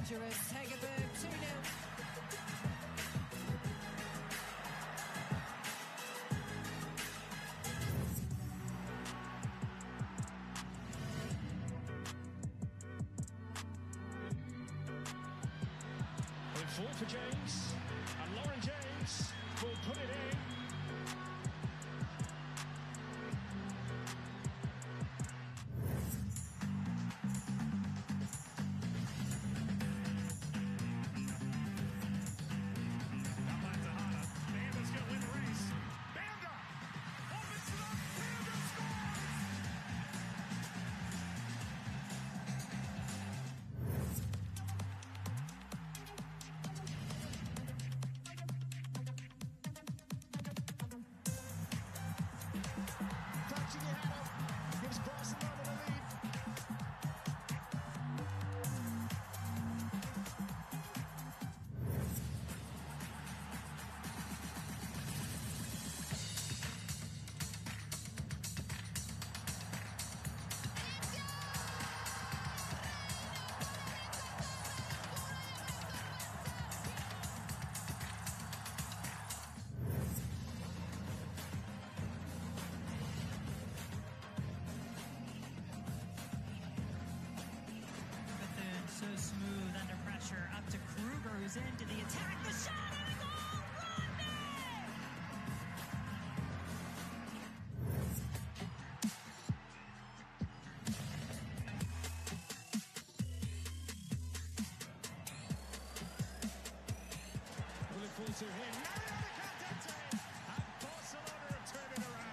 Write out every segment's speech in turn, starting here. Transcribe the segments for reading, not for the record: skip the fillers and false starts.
dangerous. Hegerberg 2-0. Full for James, and Lauren James will put it in. Gives Barcelona the lead. So smooth under pressure. Up to Kruger, who's into the attack. The shot and a goal! Will it fall to him? Mariano Candente! And Barcelona have turned it around.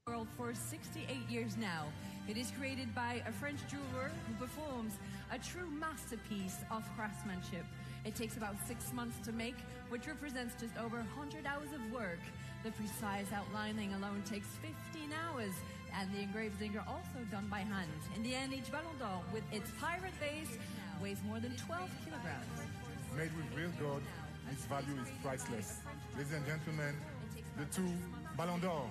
World for 68 years now. It is created by a French jeweler who performs a true masterpiece of craftsmanship. It takes about 6 months to make, which represents just over 100 hours of work. The precise outlining alone takes 15 hours, and the engravings are also done by hand. In the end, each Ballon d'Or, with its pirate base, weighs more than 12 kilograms. Made with real gold, its value is priceless. Ladies and gentlemen, the two Ballon d'Or.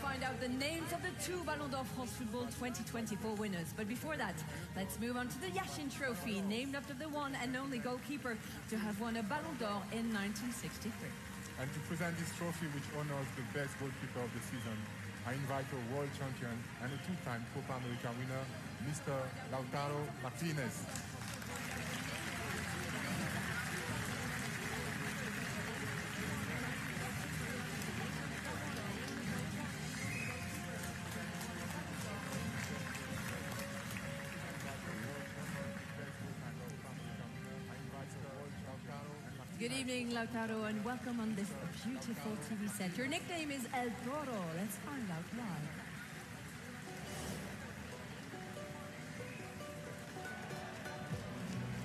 Find out the names of the two Ballon d'Or France Football 2024 winners. But before that, let's move on to the Yashin Trophy, named after the one and only goalkeeper to have won a Ballon d'Or in 1963. And to present this trophy, which honors the best goalkeeper of the season, I invite a world champion and a two-time Copa America winner, Mr. Lautaro Martinez. Good evening, Lautaro, and welcome on this beautiful TV set. Your nickname is El Toro. Let's find out why.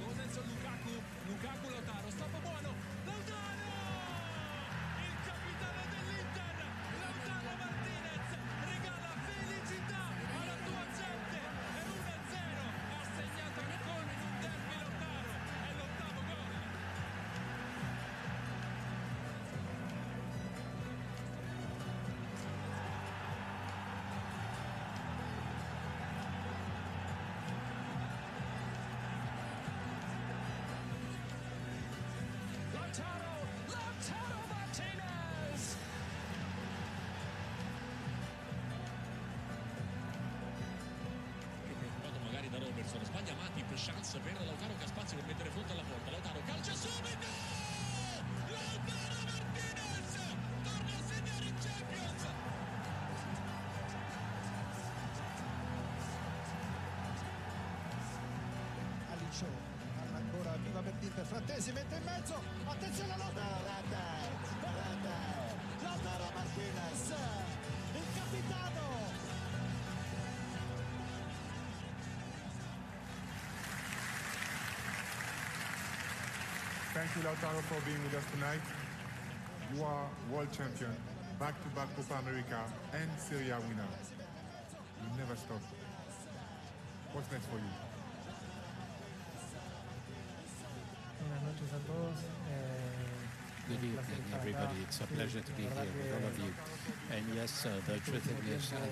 Gomez o Lukaku, Lukaku Lautaro, stop buono, Lautaro! Il capitano dell'Inter, Lautaro Martinez, regala felicità alla tua gente, è 1-0, ha segnato ancora in un derby Lautaro, è l'8º gol. Lautaro Martinez! Provato magari da Robertson, sbaglia Matip, chance per Lautaro che ha spazio per mettere fronte alla porta. Lautaro calcia subito! Lautaro Martinez torna a segnare in Champions! Alicio, palla ancora viva per l'Inter, Frattesi mette in mezzo, attenzione a Lautaro, Lautaro Martinez, il capitano. Thank you, Lautaro, for being with us tonight. You are world champion, back-to-back Copa America and Serie A winner. You never stop. What's next for you? Buenas noches a todos. Good evening, everybody. It's a pleasure to be here with all of you. And yes, the truth is that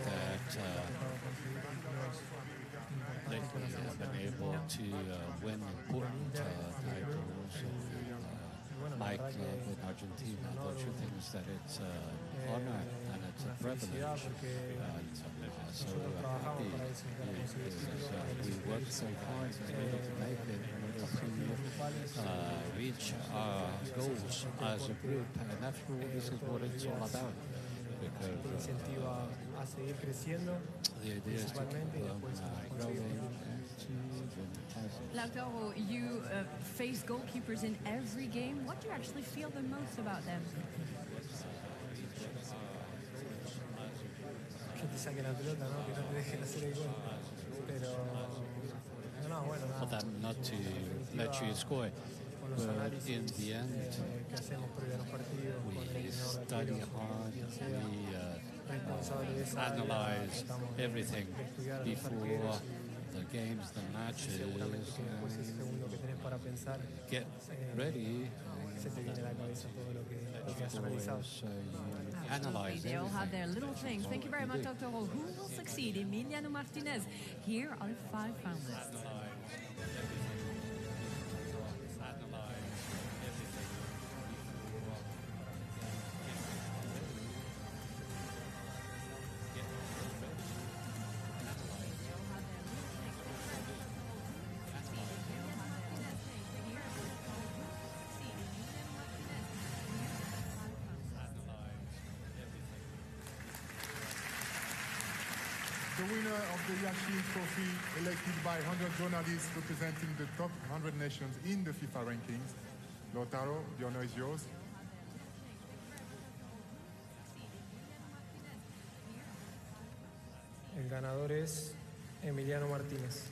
lately I've been able to win important titles my club in Argentina. The truth is that it's an honor and it's a privilege. It's a pleasure. So happy because we worked so hard in order to make it, in order to reach our goals as a group. And after all, this is what it's all about. Because the idea is to keep growing. Lautaro, you face goalkeepers in every game. What do you actually feel the most about them? Que te saque la pelota, ¿no? Que no te dejen hacer el gol. Pero no, bueno, For them not to let you score. But in the end, que hacemos previo a los partidos, we study hard, we analyze everything before the games, the matches, get ready. Analyze They all have everything. their little things. Thank you very much, Lautaro. Who will succeed? Emiliano Martinez. Here are the 5 finalists. The winner of the Yashin Trophy, elected by 100 journalists representing the top 100 nations in the FIFA rankings. Lautaro, the honor is yours. el ganador es Emiliano Martínez.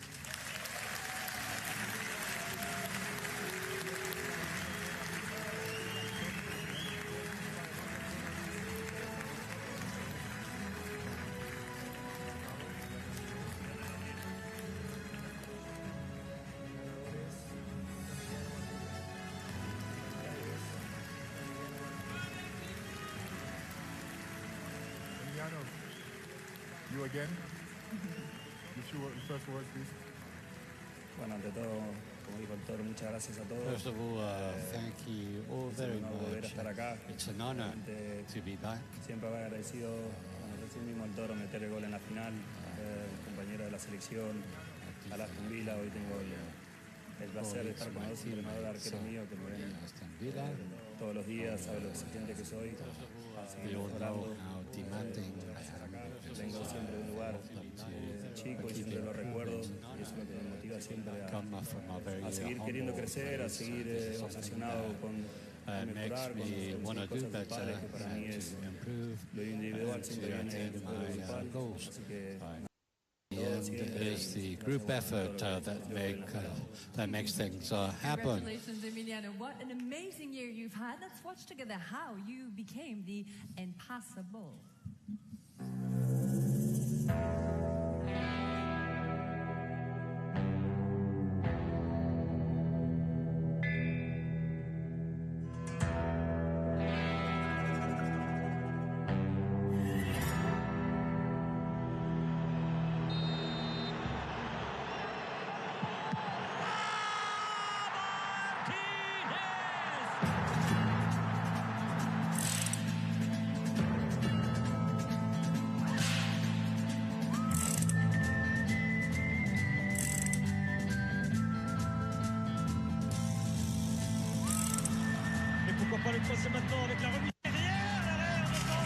Emiliano, you again. First word, please. Bueno, ante todo, como dijo el Toro, muchas gracias a todos. First of all, thank you all very volver a much. estar acá. It's an honor to be back. Siempre agradecido, bueno, recién mismo el Toro meter el gol en la final, el compañero de la selección, a Aston Villa. Hoy tengo el placer de estar con dos entrenadores arqueros míos que me ven todos los días, saben lo exigente que soy. Así que We all know mejorando, how demanding estar acá. vengo siempre de un lugar chico y siempre lo recuerdo y eso es lo que me motiva siempre a seguir queriendo crecer, a seguir obsesionado con mejorar, con conseguir cosas grupales, que para mí es lo individual siempre viene después de lo grupal, así que is the group effort that makes things happen. Congratulations, Emiliano. What an amazing year you've had. Let's watch together how you became the Impossible. Pourquoi pas le passer maintenant avec la remise derrière, l'arrière maintenant.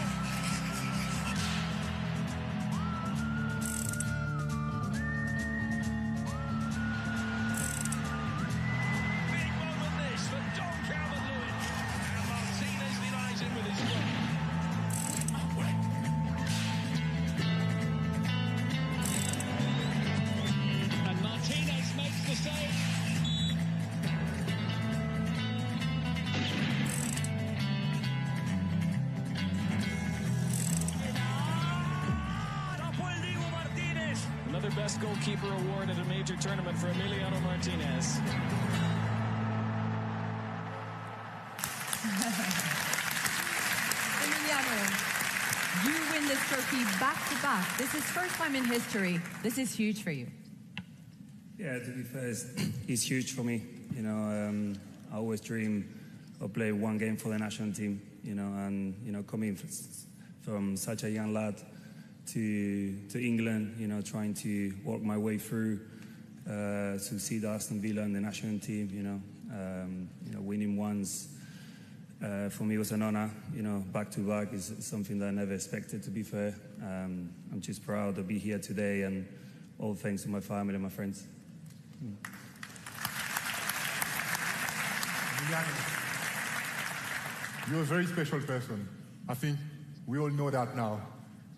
Big moment this for Don Calvert-Lewin. And Martinez denies him with his foot. And Martinez makes the save. Another Best Goalkeeper award at a major tournament for Emiliano Martinez. Emiliano, you win this trophy back to back. This is first time in history. This is huge for you. Yeah, to be fair, it's huge for me. You know, I always dream of playing one game for the national team. You know, and you know, coming from such a young lad to England, you know, trying to work my way through, succeed Aston Villa and the national team. You know, winning once for me was an honor. You know, back to back is something that I never expected. To be fair, I'm just proud to be here today, and all thanks to my family and my friends. You're a very special person. I think we all know that now.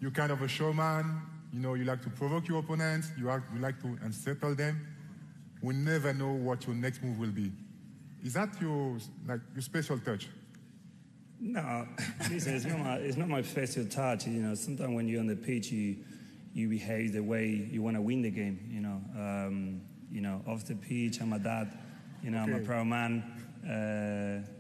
You're kind of a showman. You know, you like to provoke your opponents. You like to unsettle them. We never know what your next move will be. Is that your special touch? No, listen, it's not my special touch. You know, sometimes when you're on the pitch, you behave the way you want to win the game. You know, off the pitch, I'm a dad. You know, okay. I'm a proud man.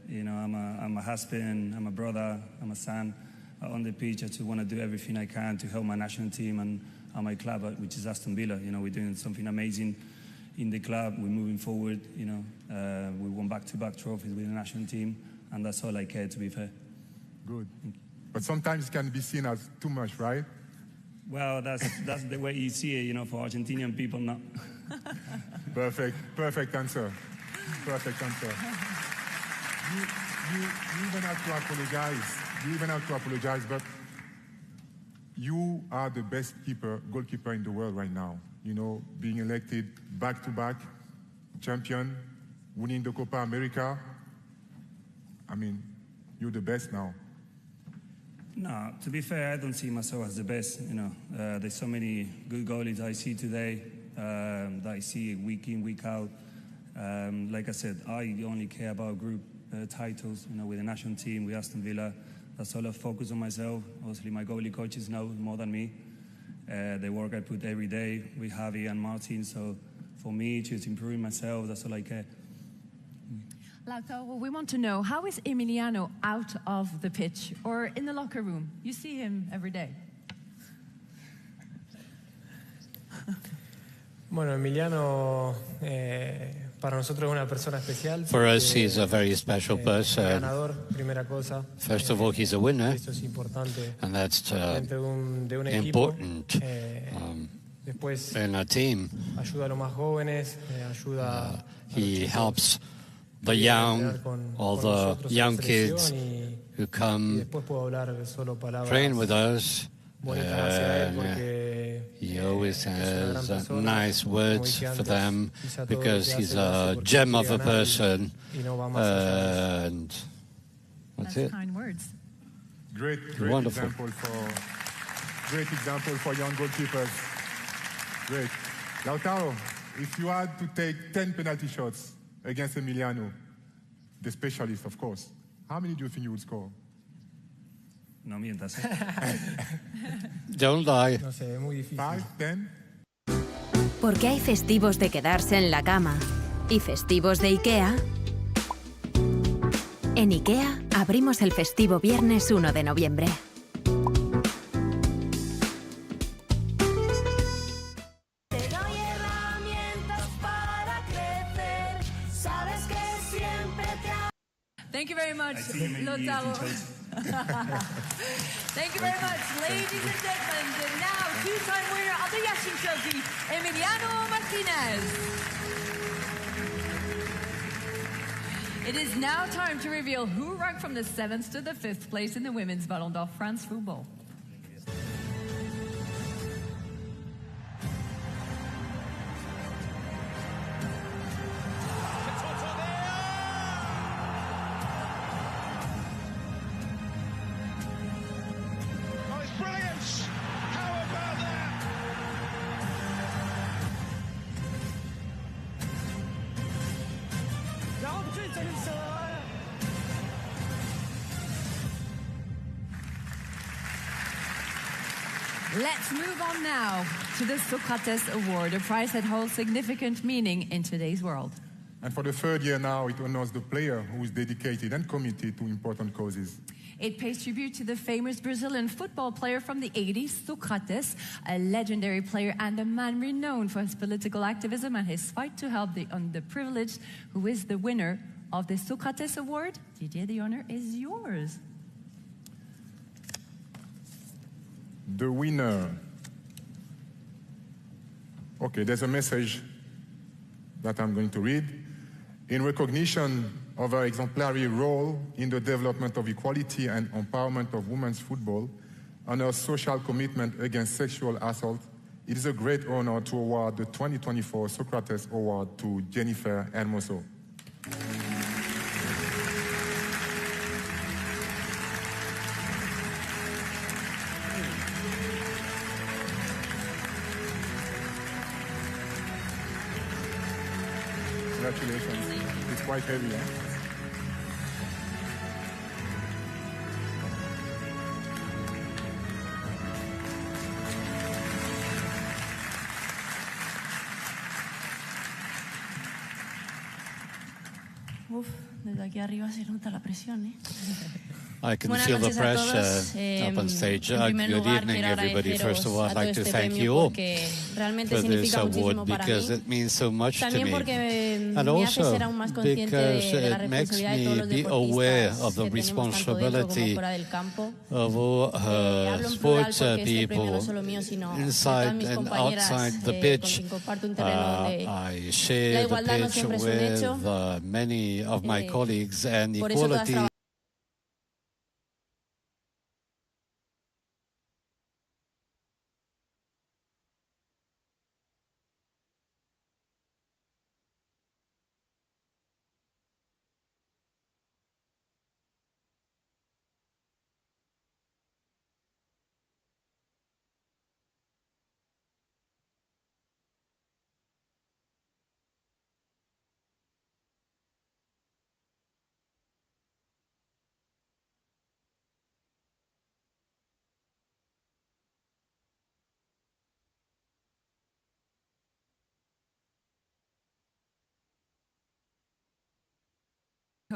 You know, I'm a husband. I'm a brother. I'm a son. On the pitch, I just want to do everything I can to help my national team and my club, which is Aston Villa. You know, we're doing something amazing in the club. We're moving forward. You know, we won back-to-back trophies with the national team, and that's all I care, to be fair. Good. But sometimes it can be seen as too much, right? Well, that's the way you see it. You know, for Argentinian people, not. Perfect answer. Perfect answer. You even have to apologize. You even have to apologize, but you are the best goalkeeper in the world right now. You know, being elected back-to-back champion, winning the Copa America. I mean, you're the best now. No, to be fair, I don't see myself as the best. You know, there's so many good goalies I see today that I see week in, week out. Like I said, I only care about group titles. You know, with the national team, with Aston Villa. That's all I focus on myself. Obviously, my goalie coaches know more than me. The work I put every day with Javi and Martin. So for me, just improving myself, that's all I care. Lautaro, we want to know, how is Emiliano out of the pitch or in the locker room? You see him every day. Bueno, Emiliano para nosotros es una persona especial. For us, he's a very special person. Ganador, primera cosa. First of all, he's a winner, Eso es importante. and that's de un equipo. important Después in a team. Ayuda a los más jóvenes, ayuda he helps the young, all the young kids who come train with us, bonita hacia él porque he always es una gran has persona. nice Como words dije for antes, them quizá todo lo because que he's hace lo hace a porque gem of quiere a ganar person. y no va más allá de eso. And that's That's it. kind words. Great Wonderful. example for young goalkeepers. Great. Lautaro, if you had to take 10 penalty shots against Emiliano, the specialist, of course, how many do you think you would score? No mientas. Don't lie. No sé, es muy difícil. 5, 10? Porque hay festivos de quedarse en la cama y festivos de IKEA. En IKEA abrimos el festivo viernes 1 de noviembre. Te doy herramientas para crecer. Sabes que siempre te Thank you very much, I think you may be Lautaro. eating toast. Thank you very much, ladies and gentlemen. And now, two-time winner of the Yashin Trophy, Emiliano Martinez. It is now time to reveal who ranked from the 7th to the 5th place in the women's Ballon d'Or France football. Oh, it's brilliant! How about that? Let's move on now to the Socrates Award, a prize that holds significant meaning in today's world. And for the third year now, it honors the player who is dedicated and committed to important causes. It pays tribute to the famous Brazilian football player from the 80s, Socrates, a legendary player and a man renowned for his political activism and his fight to help the underprivileged, who is the winner of the Socrates Award. Didier, the honor is yours. The winner. Okay, there's a message that I'm going to read. In recognition of her exemplary role in the development of equality and empowerment of women's football and her social commitment against sexual assault, it is a great honor to award the 2024 Socrates Award to Jennifer Hermoso. Congratulations. It's quite heavy, eh? Uf, desde aquí arriba se nota la presión, ¿eh? I can Buenas feel the noches a todos. pressure up on stage. En primer Good lugar, evening, quiero everybody. First of all, I'd agradeceros like to a todo thank este you premio all porque realmente for this significa award muchísimo para because mí. it means so much to También me. porque And me hace also ser aún más consciente because de la it makes responsabilidad de todos me los be aware deportistas of the que tenemos tanto dentro como responsibility fuera del campo. of all Hablo en plural sports porque este premio no people es solo mío, sino de todas inside mis and compañeras outside the con pitch. quien comparto un terreno donde I la share the igualdad no pitch siempre es un with hecho. many of my colleagues, and Por eso todas equality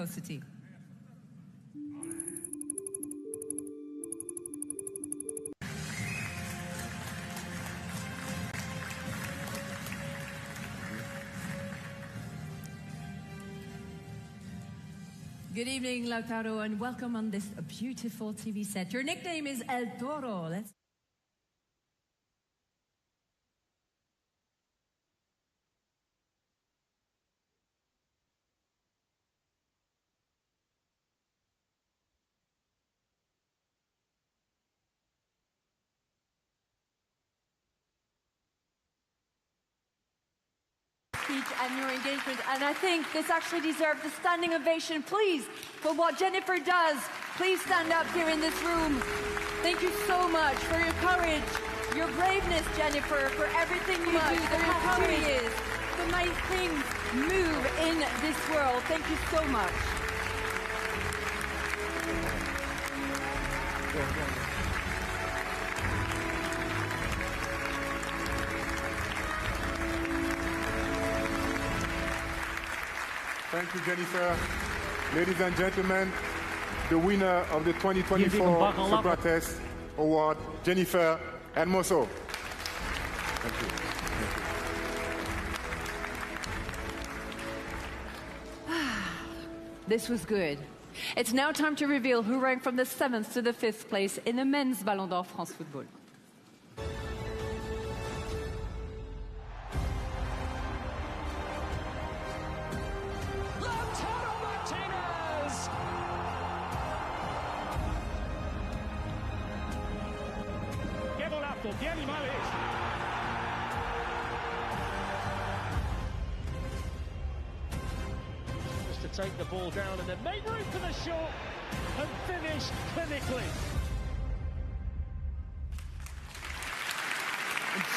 City. Good evening, Lautaro, and welcome on this beautiful TV set. Your nickname is El Toro. Let's speech and your engagement. And I think this actually deserves a standing ovation, please, for what Jennifer does. Please stand up here in this room. Thank you so much for your courage, your braveness, Jennifer, for everything you do, for your courage, to make things move in this world. Thank you so much. Thank you, Jennifer. Ladies and gentlemen, the winner of the 2024 Socrates Award, Jennifer Hermoso. Thank you. This was good. It's now time to reveal who ranked from the 7th to the 5th place in the men's Ballon d'Or France Football. ¡Qué animales! Just to take the ball down and then make room for the shot and finish clinically.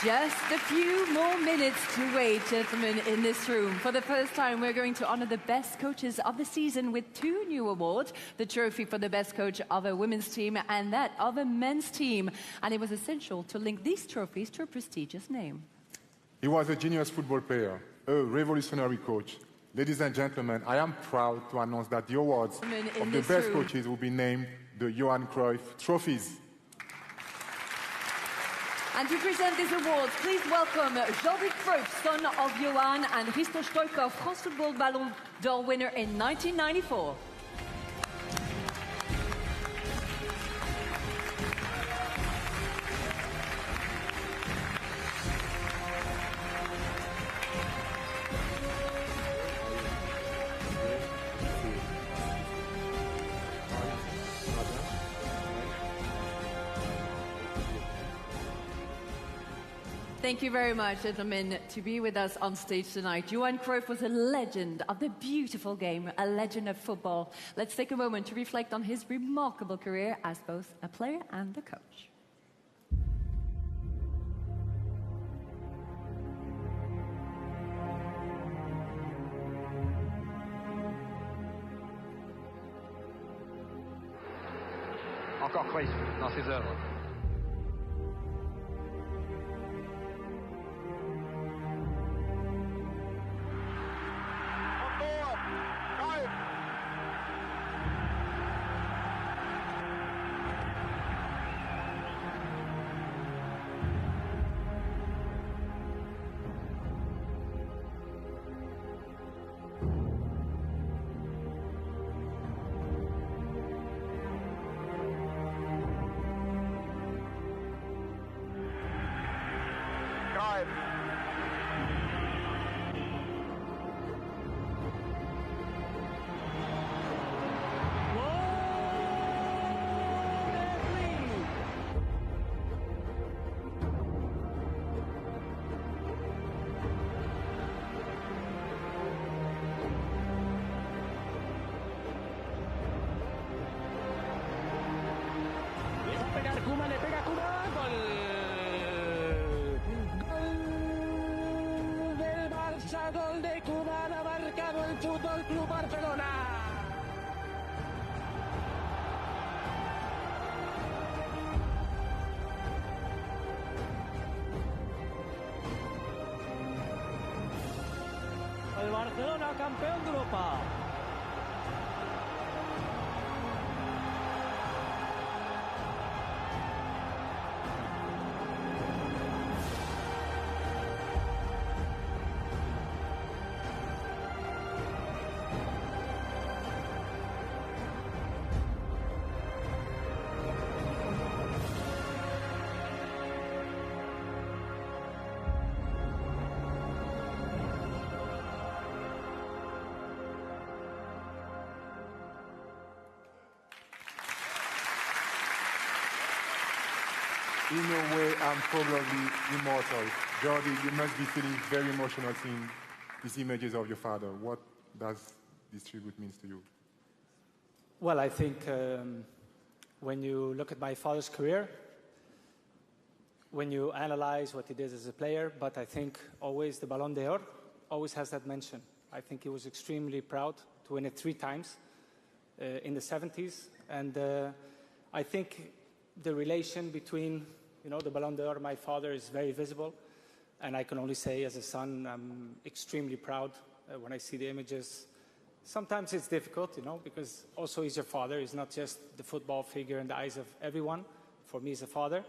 Just a few more minutes to wait, gentlemen, in this room. For the first time, we're going to honor the best coaches of the season with 2 new awards, the trophy for the best coach of a women's team and that of a men's team. And it was essential to link these trophies to a prestigious name. He was a genius football player, a revolutionary coach. Ladies and gentlemen, I am proud to announce that the awards of the best coaches will be named the Johan Cruyff trophies. And to present these awards, please welcome Jordi Cruyff, son of Johan and Hristo Stoichkov, France Football Ballon d'Or winner in 1994. Thank you very much, gentlemen, to be with us on stage tonight. Johan Cruyff was a legend of the beautiful game, a legend of football. Let's take a moment to reflect on his remarkable career as both a player and a coach. Encore Cruyff dans ses œuvres. Gol de Cubán ha marcado el Fútbol Club Barcelona. El Barcelona campeón de Europa. In a way, I'm probably immortal. Jordi, you must be feeling very emotional seeing these images of your father? What does this tribute mean to you? Well, I think when you look at my father's career, when you analyze what he did as a player, but I think always the Ballon d'Or always has that mention. I think he was extremely proud to win it 3 times in the 70s. And I think the relation between, the Ballon d'Or and my father is very visible. And I can only say as a son, I'm extremely proud when I see the images. Sometimes it's difficult, because also he's your father. He's not just the football figure in the eyes of everyone. For me, he's a father.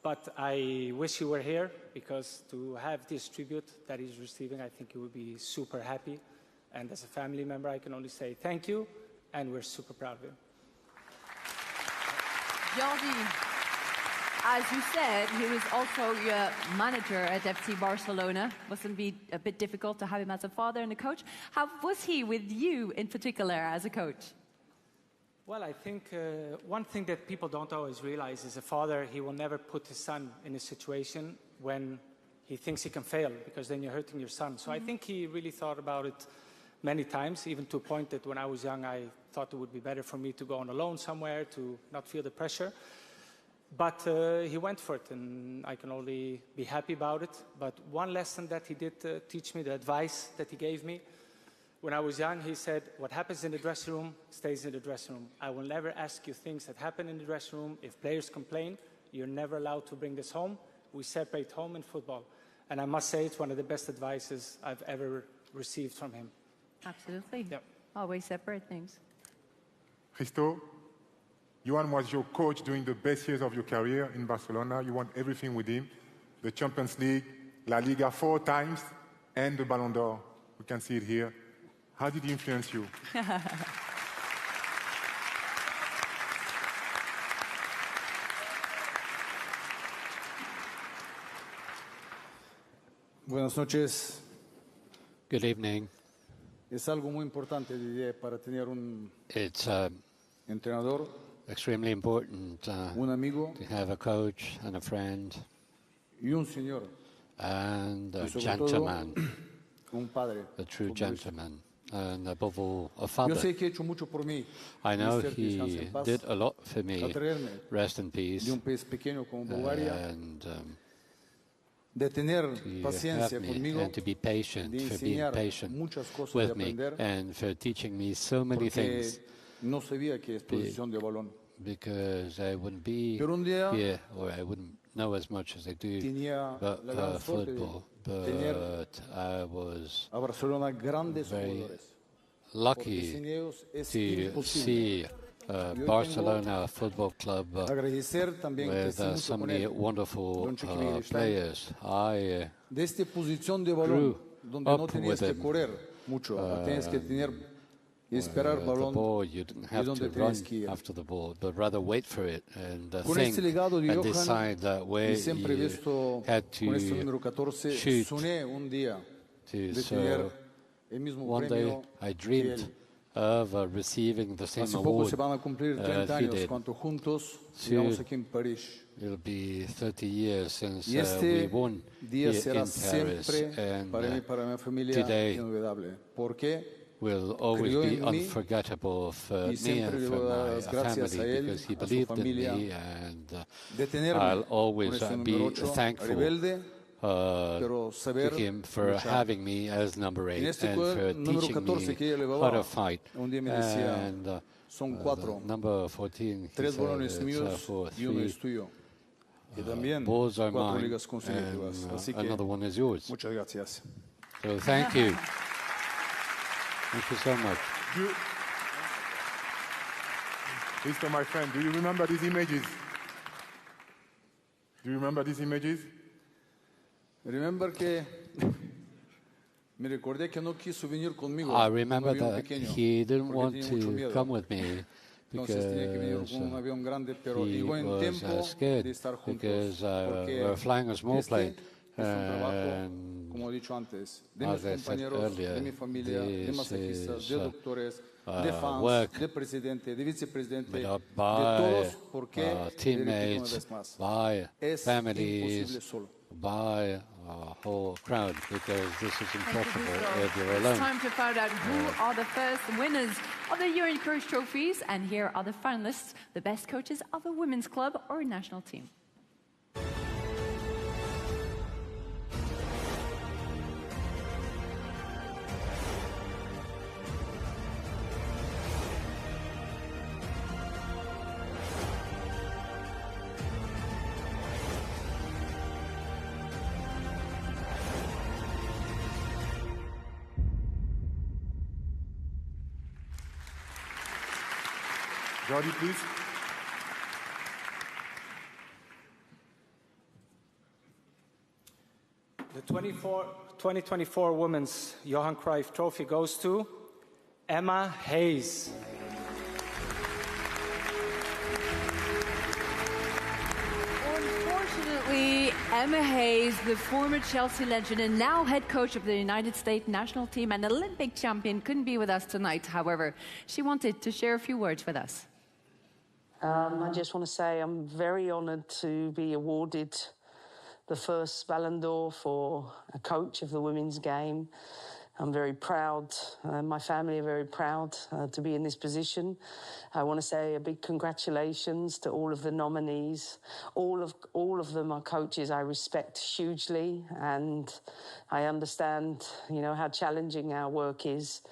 But I wish he were here, because to have this tribute that he's receiving, I think he would be super happy. And as a family member, I can only say thank you, and we're super proud of him. Jordi, as you said, he was also your manager at FC Barcelona. Mustn't be a bit difficult to have him as a father and a coach. How was he with you in particular as a coach? Well, I think one thing that people don't always realize is a father, he will never put his son in a situation when he thinks he can fail, because then you're hurting your son. So I think he really thought about it many times, even to a point that when I was young, I thought it would be better for me to go on alone somewhere to not feel the pressure. But he went for it, and I can only be happy about it. But one lesson that he did teach me, the advice that he gave me, when I was young, he said, what happens in the dressing room stays in the dressing room. I will never ask you things that happen in the dressing room. If players complain, you're never allowed to bring this home. We separate home and football. And I must say, it's one of the best advices I've ever received from him. Absolutely. Yep. Always separate things. Christo, Johan was your coach during the best years of your career in Barcelona. You won everything with him. The Champions League, La Liga 4 times, and the Ballon d'Or. We can see it here. How did he influence you? Buenas noches. Good evening. Es algo muy importante, diría, para tener un It's entrenador, extremely important un amigo to have a coach and a friend y un señor, and y a sobre gentleman, todo, un padre. a true gentleman, and above all, a Yo father. sé que ha hecho mucho por mí. I know Mister, que descanse he en paz, did a lot for me. atraerme Rest in peace. de un país pequeño como Bulgaria, And de tener to paciencia have me conmigo, and to be patient, de for being enseñar patient muchas cosas, with de me, aprender, and for teaching me so many porque things, no sabía que es posición de balón. because I wouldn't be Pero un día here, or I wouldn't know as much as I do tenía about la gran suerte de football. tener But I was a Barcelona grandes very jugadores. Porque lucky sin ellos es to imposible. see Yo Barcelona Football Club agradecer también, with crecí mucho so con many él. wonderful Don Chiqui players. I De esta posición de balón, grew donde no up tenías with que him. correr mucho, tenías que tener y esperar the balón ball, you didn't y have donde to run tenías que ir. after the ball, but rather wait for it and Con think este legado de and Johan, decide that way y siempre he you visto had con este to número 14, shoot. soñé un día de So tener el mismo one premio day I que dreamed él. of receiving the same Hace poco award se van a cumplir 30 he años did. cuando juntos Soon llegamos aquí en París. It'll be 30 years since Y we este won día here será in Paris, siempre and para mí y para mi familia today inolvidable. Porque will always creyó be en mí unforgettable for y me siempre and le for voy a dar my las gracias a family, él, because he a su believed in familia, me, and de tenerme I'll con always este be número 8, thankful rebelde, pero to saber him for luchar. having me as number 8 En este and for número teaching 14 me que ella how llevaba, to fight. un día me decía, And son 4, number 14, he 3 said balones it's, míos for y uno 3 es tuyo. Y también balls are 4 mine, ligas consecutivas. and Así que another one is yours. muchas gracias. So thank you. Thank you so much. Mr. My friend, do you remember these images? Do you remember these images? Remember que me recordé que no quiso venir conmigo. I remember un avión that pequeño, he didn't porque want tenía mucho to miedo. come with me Entonces tenía que venir because con un avión grande, pero he llegó en was tiempo scared de estar juntos. because Porque we're flying a small plane. es un trabajo, And como he dicho antes, de mis as I said compañeros, earlier, de mi familia, de this masajistas, is, de doctores, de fans, work de presidente, de vicepresidente, made de up by todos, porque, le repito una teammates, vez más, by es families, imposible solo. by a whole crowd because this is impossible if you're It's alone. time to find out who are the first winners of the Johan Cruyff trophies, and here are the finalists, the best coaches of a women's club or national team. Jordi, please. The 2024 Women's Johan Cruyff Trophy goes to Emma Hayes. Unfortunately, Emma Hayes, the former Chelsea legend and now head coach of the United States national team and Olympic champion, couldn't be with us tonight. However, she wanted to share a few words with us. I just want to say I'm very honoured to be awarded the first Ballon d'Or for a coach of the women's game. I'm very proud, my family are very proud to be in this position. I want to say a big congratulations to all of the nominees. All of them are coaches I respect hugely, and I understand, how challenging our work is.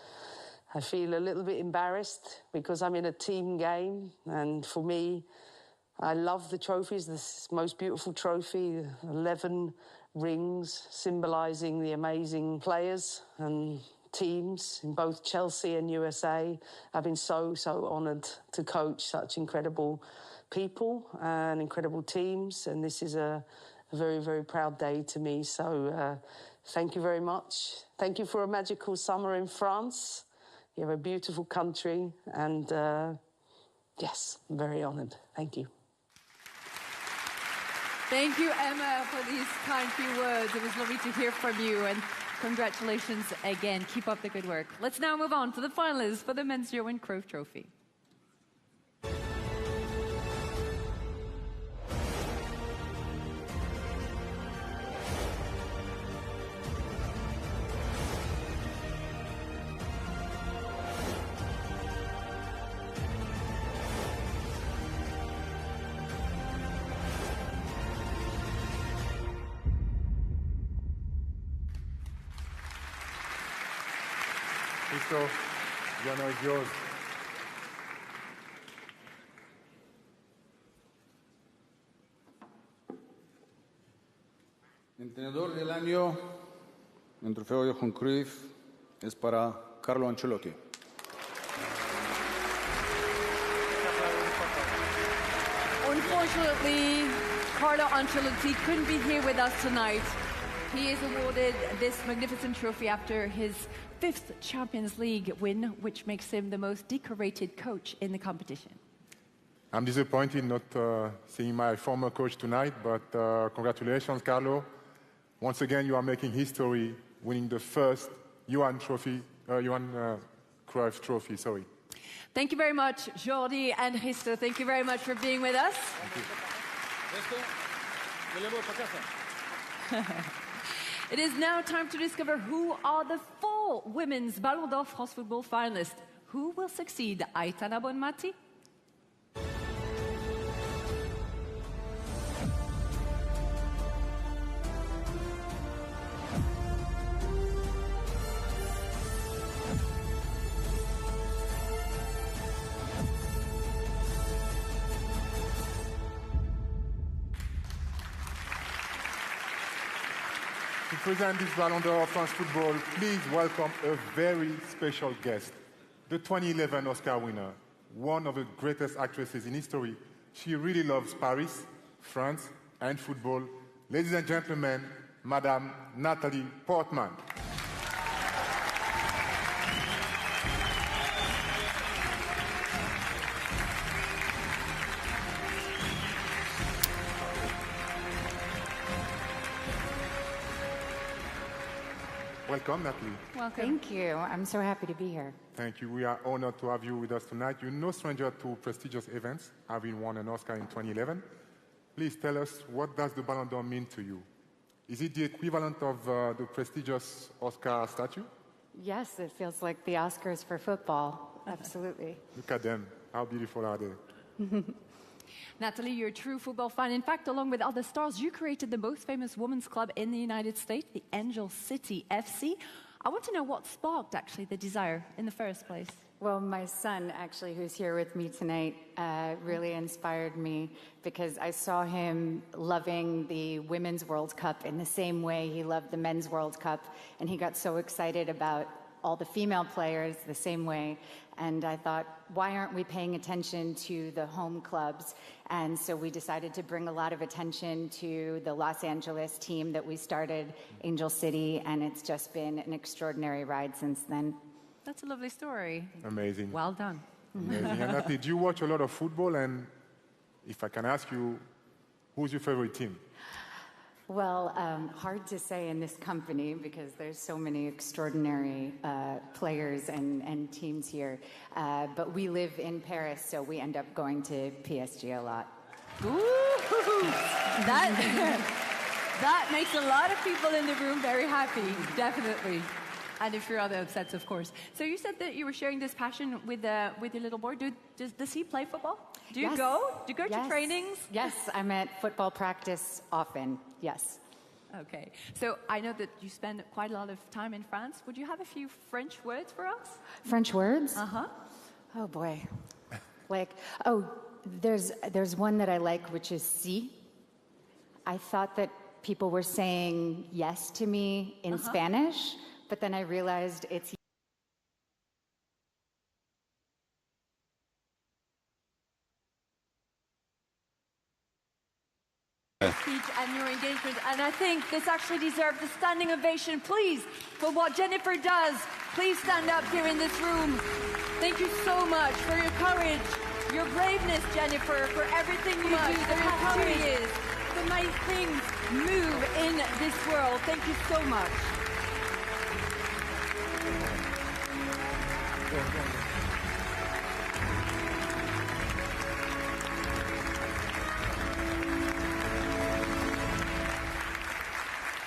I feel a little bit embarrassed because I'm in a team game, and for me, I love the trophies. This most beautiful trophy, 11 rings symbolising the amazing players and teams in both Chelsea and USA. I've been so honoured to coach such incredible people and incredible teams, and this is a very, very proud day to me. So thank you very much. Thank you for a magical summer in France. You have a beautiful country, and yes, I'm very honoured. Thank you. Thank you, Emma, for these kind few words. It was lovely to hear from you, and congratulations again. Keep up the good work. Let's now move on to the finalists for the Men's Johan Cruyff Trophy. Cristo, the honor is yours. Entrenador del año en trofeo Johan Cruyff es para Carlo Ancelotti. Unfortunately, Carlo Ancelotti couldn't be here with us tonight. He is awarded this magnificent trophy after his 5th Champions League win, which makes him the most decorated coach in the competition. I'm disappointed not seeing my former coach tonight, but congratulations, Carlo. Once again, you are making history, winning the first Johan Cruyff Trophy. Sorry. Thank you very much, Jordi and Risto. Thank you very much for being with us. It is now time to discover who are the 4 women's Ballon d'Or France Football finalists. Who will succeed Aitana Bonmati? To present this Ballon d'Or of France Football, please welcome a very special guest, the 2011 Oscar winner, one of the greatest actresses in history. She really loves Paris, France, and football. Ladies and gentlemen, Madame Natalie Portman. Welcome, Natalie. Welcome. Thank you. I'm so happy to be here. Thank you. We are honored to have you with us tonight. You're no stranger to prestigious events, having won an Oscar in 2011. Please tell us, what does the Ballon d'Or mean to you? Is it the equivalent of the prestigious Oscar statue? Yes, it feels like the Oscars for football. Absolutely. Look at them. How beautiful are they? Natalie, you're a true football fan. In fact, along with other stars, you created the most famous women's club in the United States, the Angel City FC. I want to know what sparked, actually, the desire in the first place. Well, my son, actually, who's here with me tonight, really inspired me because I saw him loving the Women's World Cup in the same way he loved the Men's World Cup, and he got so excited about all the female players the same way. And I thought, why aren't we paying attention to the home clubs? And so we decided to bring a lot of attention to the Los Angeles team that we started, Angel City, and it's just been an extraordinary ride since then. That's a lovely story. Amazing. Well done. Amazing. And Natalie, do you watch a lot of football? And if I can ask you, who's your favorite team? Well, hard to say in this company because there's so many extraordinary players and teams here. But we live in Paris, so we end up going to PSG a lot. Ooh, that makes a lot of people in the room very happy, definitely. And if you're other upsets, of course. So you said that you were sharing this passion with your little boy. Does he play football? Do you go? Do you go to trainings? Yes, I'm at football practice often, yes. Okay. So I know that you spend quite a lot of time in France. Would you have a few French words for us? French words? Uh-huh. Oh, boy. There's one that I like, which is si. I thought that people were saying yes to me in Spanish, but then I realized it's speech and your engagement, and I think this actually deserves a standing ovation, please, for what Jennifer does. Please stand up here in this room. Thank you so much for your courage, your braveness, Jennifer, for everything you do, for your courage, to make things move in this world. Thank you so much.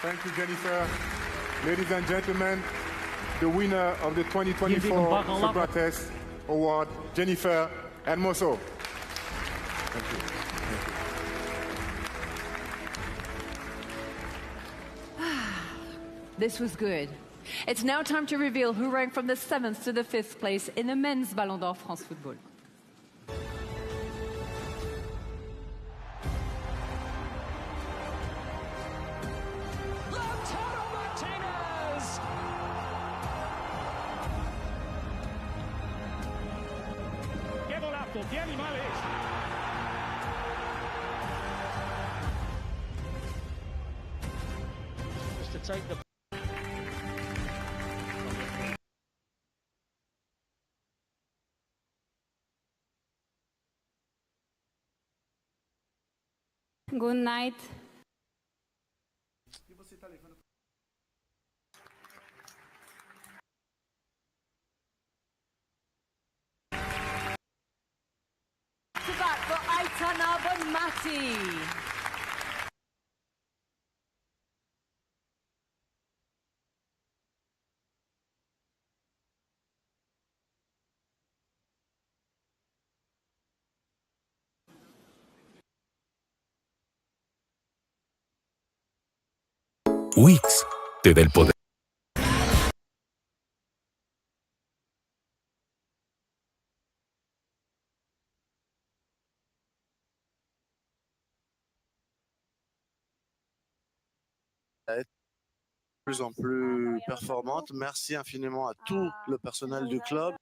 Thank you, Jennifer. Ladies and gentlemen, the winner of the 2024 Socrates Award, Jennifer Hermoso. Thank you. This was good. It's now time to reveal who ranked from the 7th to the 5th place in the men's Ballon d'Or France Football. ¡Qué animales! Just to take the Good night. Back for Aitana Bonmati. Wix te da el poder. De plus en plus performante. Merci infiniment à tout le personnel du club.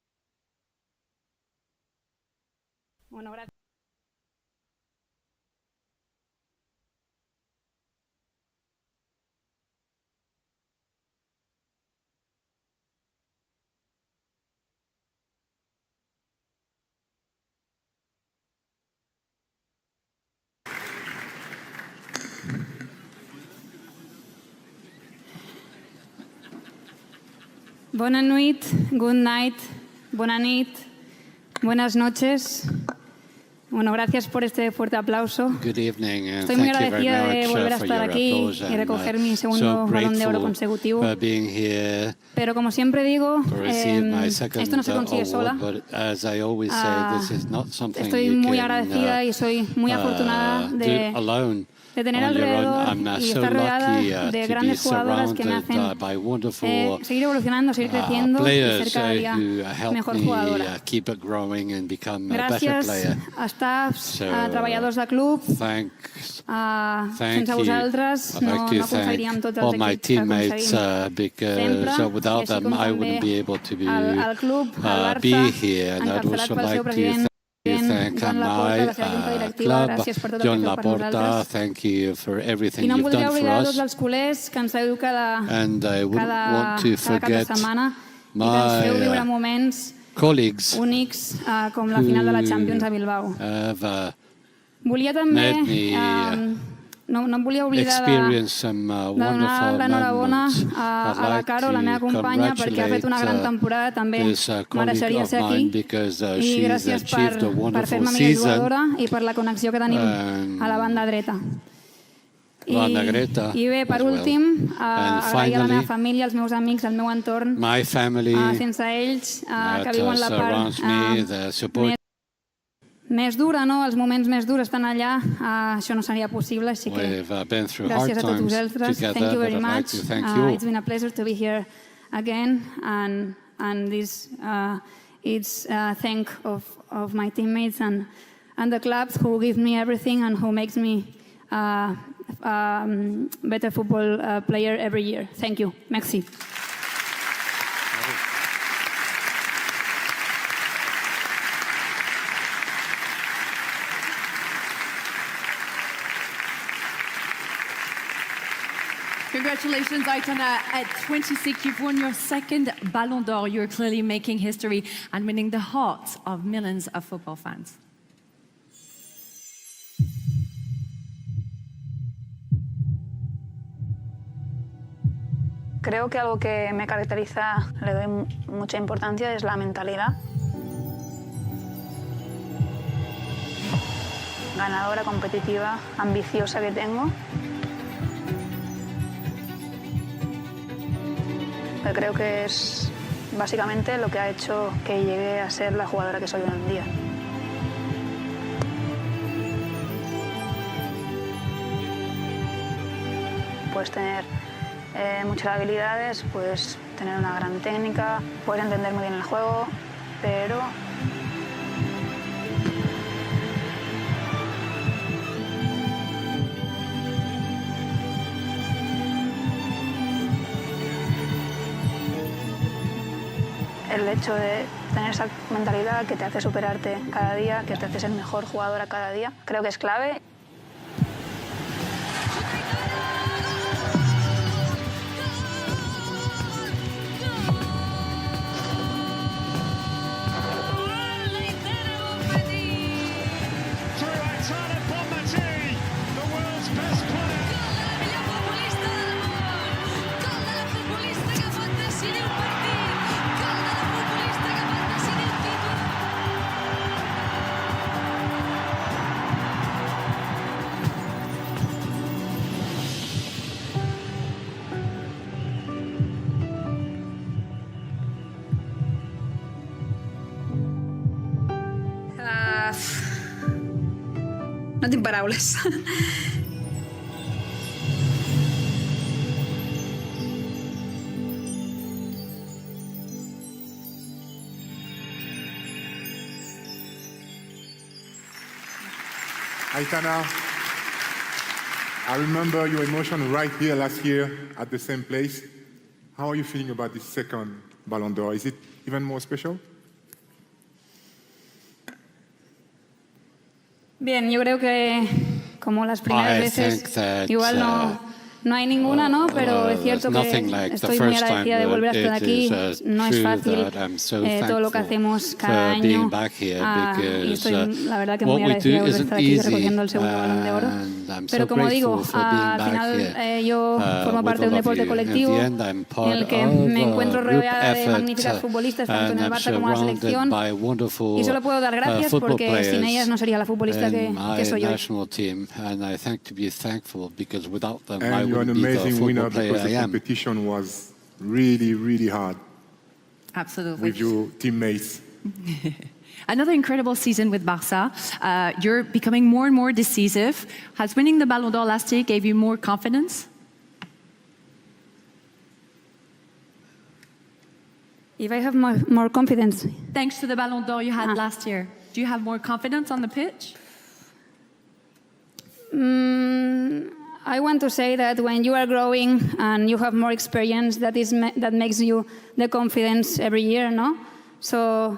Bona nit, good night, bona nit, buenas noches. Bueno, gracias por este fuerte aplauso. Good evening, and Estoy muy thank you very agradecida de much volver a for estar your aquí applause y recoger mi segundo so Balón de Oro grateful consecutivo. for being here Pero como siempre digo, to receive my second esto no se consigue award, sola. but as I always say, this is not something Estoy you muy can agradecida y soy muy afortunada do de alone. tener On your own. alrededor I'm y so estar rodeada lucky de to be grandes jugadoras que me surrounded hacen by wonderful seguir evolucionando, seguir creciendo y players ser cada día who help mejor me jugadora. keep it growing and become a better Gràcies player. a staffs, So, a treballadors de club, Thank sense you. vosaltres I'd no, like to no aconseguiríem thank tots all els my èxits que teammates aconseguim because sempre, without i així them com I també wouldn't be able to be, al club, al be Barça, here. And I'd encapçalat also pel like seu to president, thank Joan my Laporta, la seva junta directiva, club, gràcies per tot el John que feu per Laporta. nosaltres. Thank you for everything I no em you've voldria done for oblidar de us. tots els culers que ens seguiu And I wouldn't want to cada cap de forget setmana i que ens feu viure moments colleagues únics com la final de la Champions a Bilbao. have Volia també, made me no em volia oblidar experience some de donar wonderful l'enhorabona moments. a I'd la like Caro, la meva to companya, perquè ha fet una gran temporada, també this colleague mereixeria of ser mine aquí. because I she's gràcies achieved a per wonderful fer-me millor season. jugadora i per la connexió que tenim a la banda dreta. Banda dreta I bé, per as well. últim, And agrair a la finally, meva família, als meus amics, al meu entorn, my family sense ells, que that viuen la surrounds me, the support. més dura, no? Els moments més durs estan allà, això no seria possible, així que We've been through hard gràcies a tots times vosaltres. together, Thank you but very I'd like much. to thank you. It's been a pleasure to be here again, and this it's thank of my teammates and the clubs who give me everything and who makes me better football player every year. Thank you. Merci. Congratulations, Aitana. At 26, you've won your second Ballon d'Or. You're clearly making history and winning the hearts of millions of football fans. Creo que algo que me caracteriza, le doy mucha importancia, es la mentalidad. Ganadora, competitiva, ambiciosa que tengo. Que creo que es básicamente lo que ha hecho que llegue a ser la jugadora que soy hoy en día. Puedes tener muchas habilidades, puedes tener una gran técnica, puedes entender muy bien el juego, pero el hecho de tener esa mentalidad que te hace superarte cada día, que te hace ser mejor jugadora cada día, creo que es clave. No tinc paraules. Aitana, I remember your emotion right here last year at the same place. How are you feeling about this second Ballon d'Or? Is it even more special? Bien, yo creo que como las primeras veces, igual no hay ninguna, ¿no? Pero es cierto que estoy muy agradecida de volver a estar aquí. No es fácil todo lo que hacemos cada año. Y estoy, la verdad, que muy agradecida de volver a estar aquí recogiendo el segundo Balón de Oro. Pero como digo, al final yo formo parte de un deporte colectivo en el que me encuentro rodeada de magníficas futbolistas, tanto en el Barça como en la selección, y solo puedo dar gracias porque sin ellas no sería la futbolista que soy hoy. And you're an amazing winner because the competition was really, really hard. Absolutely. With your teammates. Another incredible season with Barça. You're becoming more and more decisive. Has winning the Ballon d'Or last year gave you more confidence? If I have more confidence. Thanks to the Ballon d'Or you had last year. Do you have more confidence on the pitch? I want to say that when you are growing and you have more experience, that makes you the confidence every year, no? So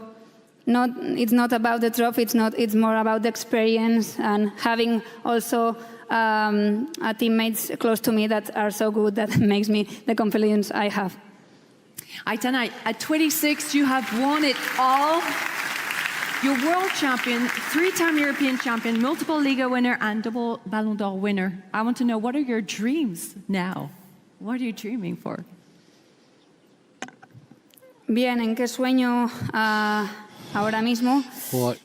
it's not about the trophy, it's more about the experience and having also teammates close to me that are so good that makes me the confidence I have. Aitana, at 26, you have won it all. You're world champion, 3-time European champion, multiple Liga winner, and double Ballon d'Or winner. I want to know, what are your dreams now? What are you dreaming for? Bien, ¿en qué sueño ahora mismo?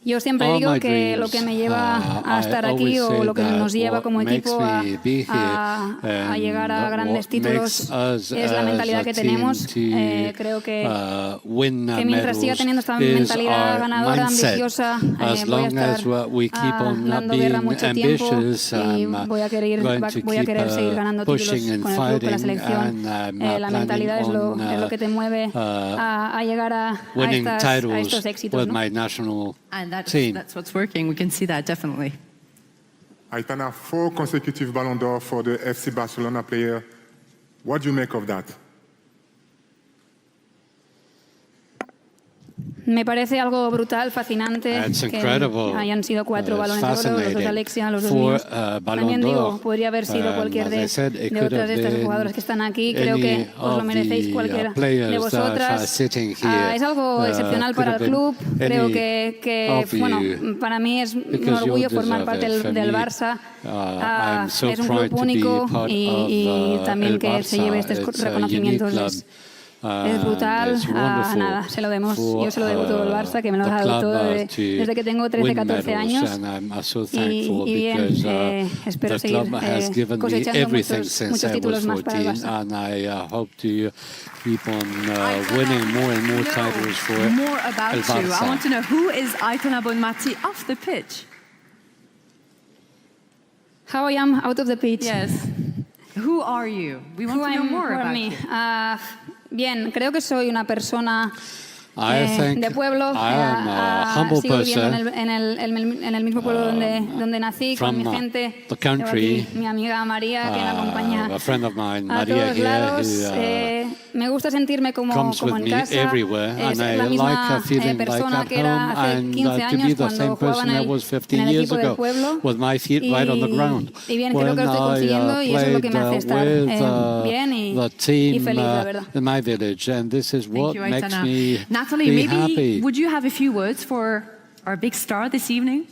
Yo siempre digo que lo que me lleva a estar aquí o lo que nos lleva como equipo a llegar a grandes títulos es la mentalidad que tenemos. Creo que mientras siga teniendo esta mentalidad ganadora, ambiciosa, voy a estar dando guerra mucho tiempo y voy a querer seguir ganando títulos con el club, con la selección. La mentalidad es lo que te mueve a llegar a estos éxitos. With my national team. That's what's working. We can see that, definitely. Aitana, 4 consecutive Ballon d'Or for the FC Barcelona player. What do you make of that? Me parece algo brutal, fascinante, que hayan sido 4 balones de oro, los 2 de Alexia, los 2 míos. También digo, podría haber sido cualquier de otras de estas jugadoras que están aquí. Creo que os lo merecéis cualquiera de vosotras. Es algo excepcional para el club. Creo que bueno, para mí es un orgullo formar parte del Barça. Es un club único y también que se lleve estos reconocimientos es brutal. Nada, se lo demos. Yo se lo debo todo al Barça, que me lo ha dado todo desde que tengo 13, 14 años. Y bien, espero seguir cosechando muchos títulos más para el Barça. Keep on winning more and more titles for more about el Barça. You. I want to know, who is Aitana Bonmati off the pitch? How I am out of the pitch? Yes. Who are you? We want to know more about you. Bien, creo que soy una persona de pueblo. Sigo viviendo en el mismo pueblo donde nací, con mi gente. Tengo aquí mi amiga María, que me acompaña a todos lados. Me gusta sentirme como en casa. Es la misma persona que era hace 15 años cuando jugaba en el equipo del pueblo. Y bien, creo que lo estoy consiguiendo y eso es lo que me hace estar bien y feliz, la verdad. Thank you, Aitana. Natalie, maybe would you have a few words for our big star this evening?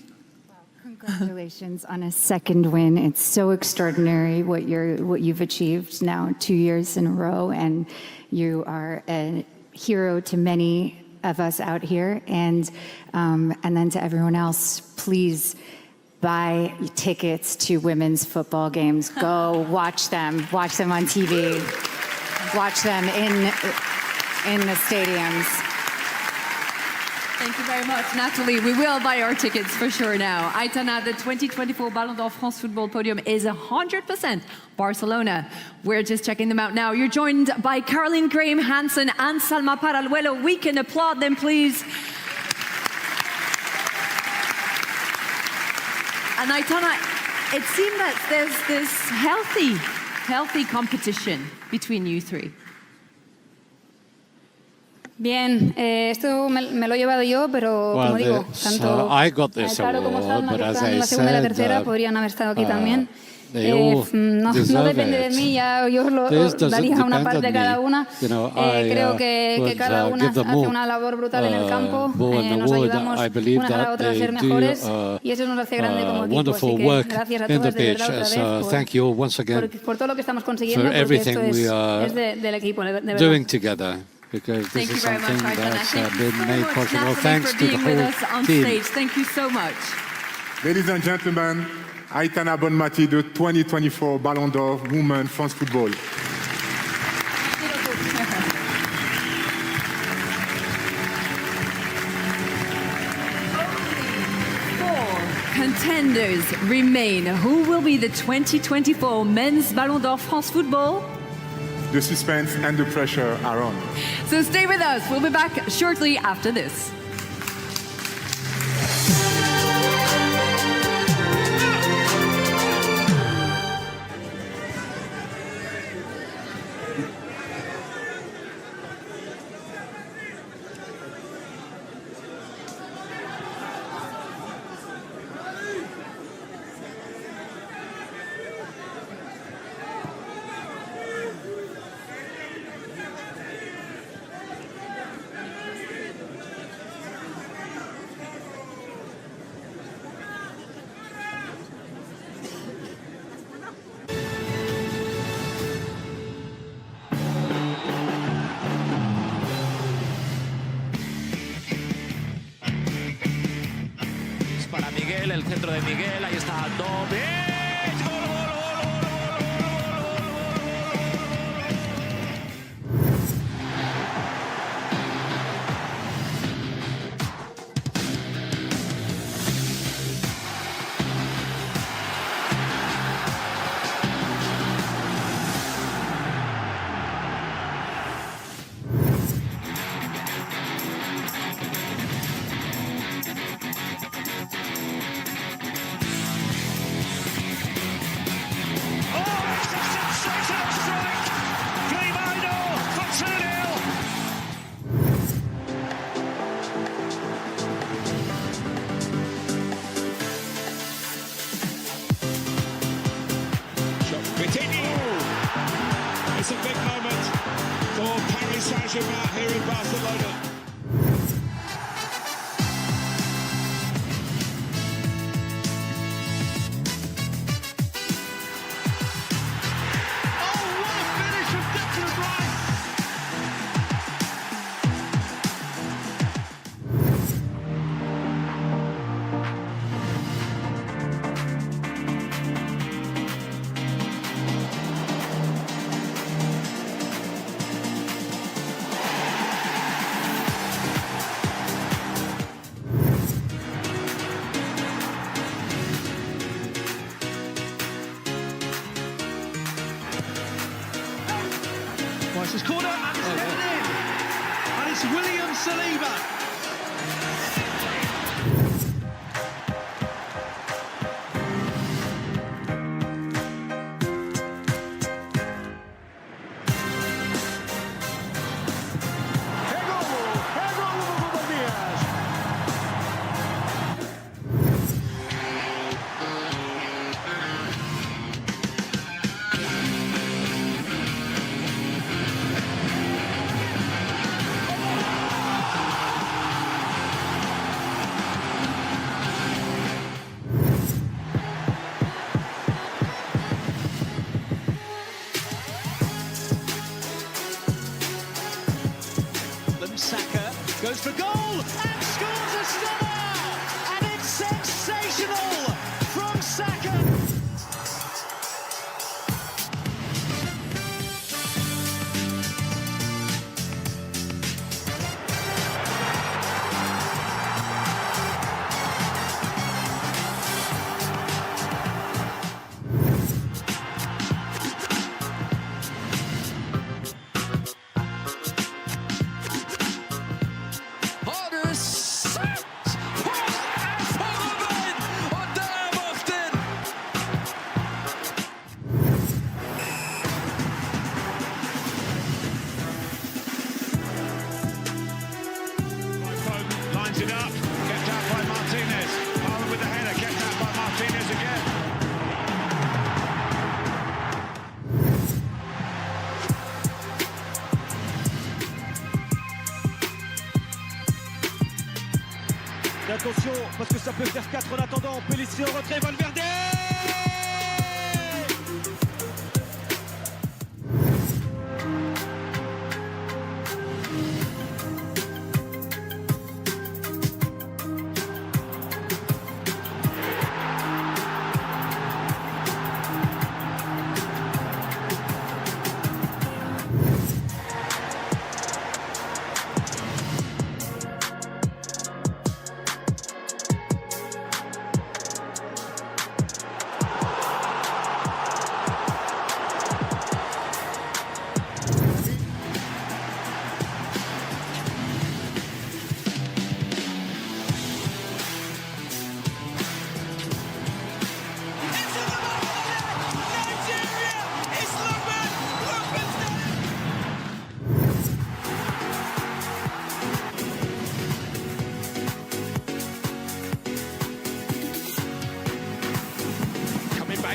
Congratulations on a second win. It's so extraordinary what you've achieved now 2 years in a row, and you are a hero to many of us out here, and then to everyone else, please buy tickets to women's football games. Go watch them on TV, watch them in the stadiums. Thank you very much, Natalie. We will buy our tickets for sure now. Aitana, the 2024 Ballon d'Or France Football podium is 100% Barcelona. We're just checking them out now. You're joined by Caroline Graham Hansen and Salma Paraluelo. We can applaud them, please. And Aitana, it seemed that there's this healthy competition between you three. Bien, esto me lo he llevado yo, pero como digo, tanto I got this Caro como award, Salma, but que as están en I la segunda y la said, tercera, podrían haber estado aquí también. no depende de mí, ya yo daría una parte de cada una. Creo que cada una hace una labor brutal en el campo, nos ayudamos unas a las otras a ser mejores y eso nos hace grande como equipo. Así que gracias a todas de verdad otra vez por todo lo que estamos consiguiendo, porque esto es del equipo, de verdad. Because Thank this you is very much, something Aitana. that's Thank you been so made much, possible. Natalie, Thanks for to the being with whole us on team. stage. Thank you so much. Ladies and gentlemen, Aitana Bonmati, the 2024 Ballon d'Or Women France Football. Contenders remain. Who will be the 2024 Men's Ballon d'Or France Football? The suspense and the pressure are on. So stay with us. We'll be back shortly after this. Para Miguel, el centro de Miguel, ahí está Dobic, gol, gol, gol, gol, It's a big moment for Paris Saint-Germain here in Barcelona. This is corner and it's headed in. And it's William Saliba. Saka goes for goal and scores a stunner! And it's sensational from Saka! Lines it up, kept out by Martinez. Ballon with the header, kept out by Martinez again. Et attention, parce que ça peut faire 4 en attendant. Pellissier au retrait, Valverde.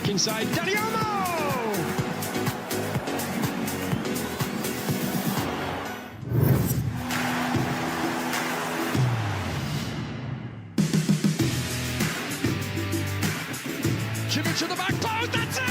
Inside Dani Olmo! Jimmy to the back post, that's it!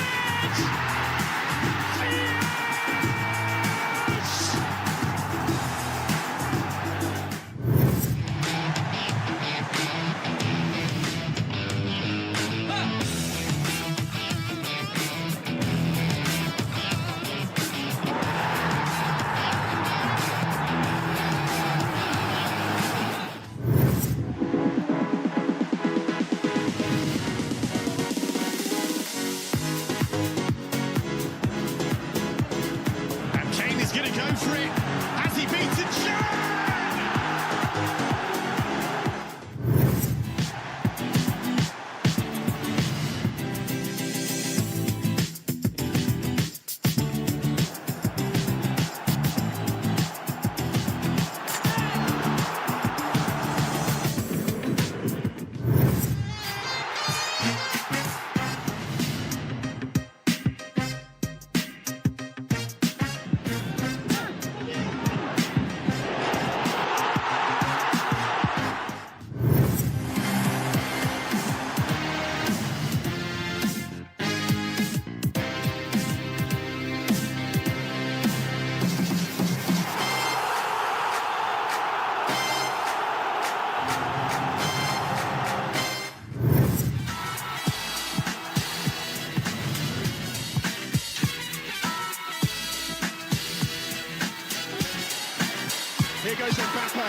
Here goes Mbappe.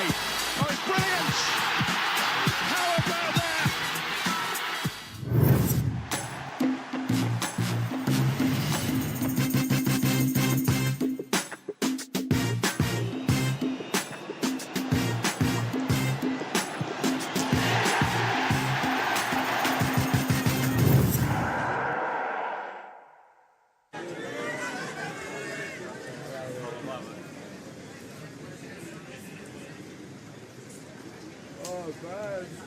Oh, it's brilliant! How about that?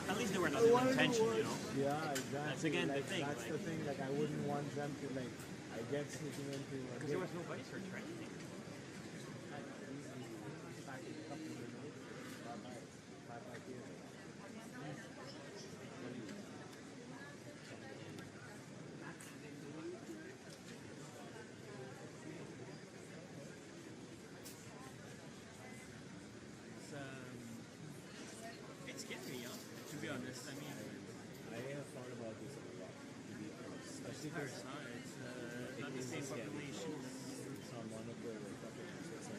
At least there were nothing intention, you know? Yeah, exactly. That's again like, the thing. That's the thing, like I wouldn't want them to I get sneaking into because there was no vice search or anything. It's scary, to be honest. I mean, I have thought about this a lot, to be honest. Especially Paris, it's not the same population. It's on one of the populations.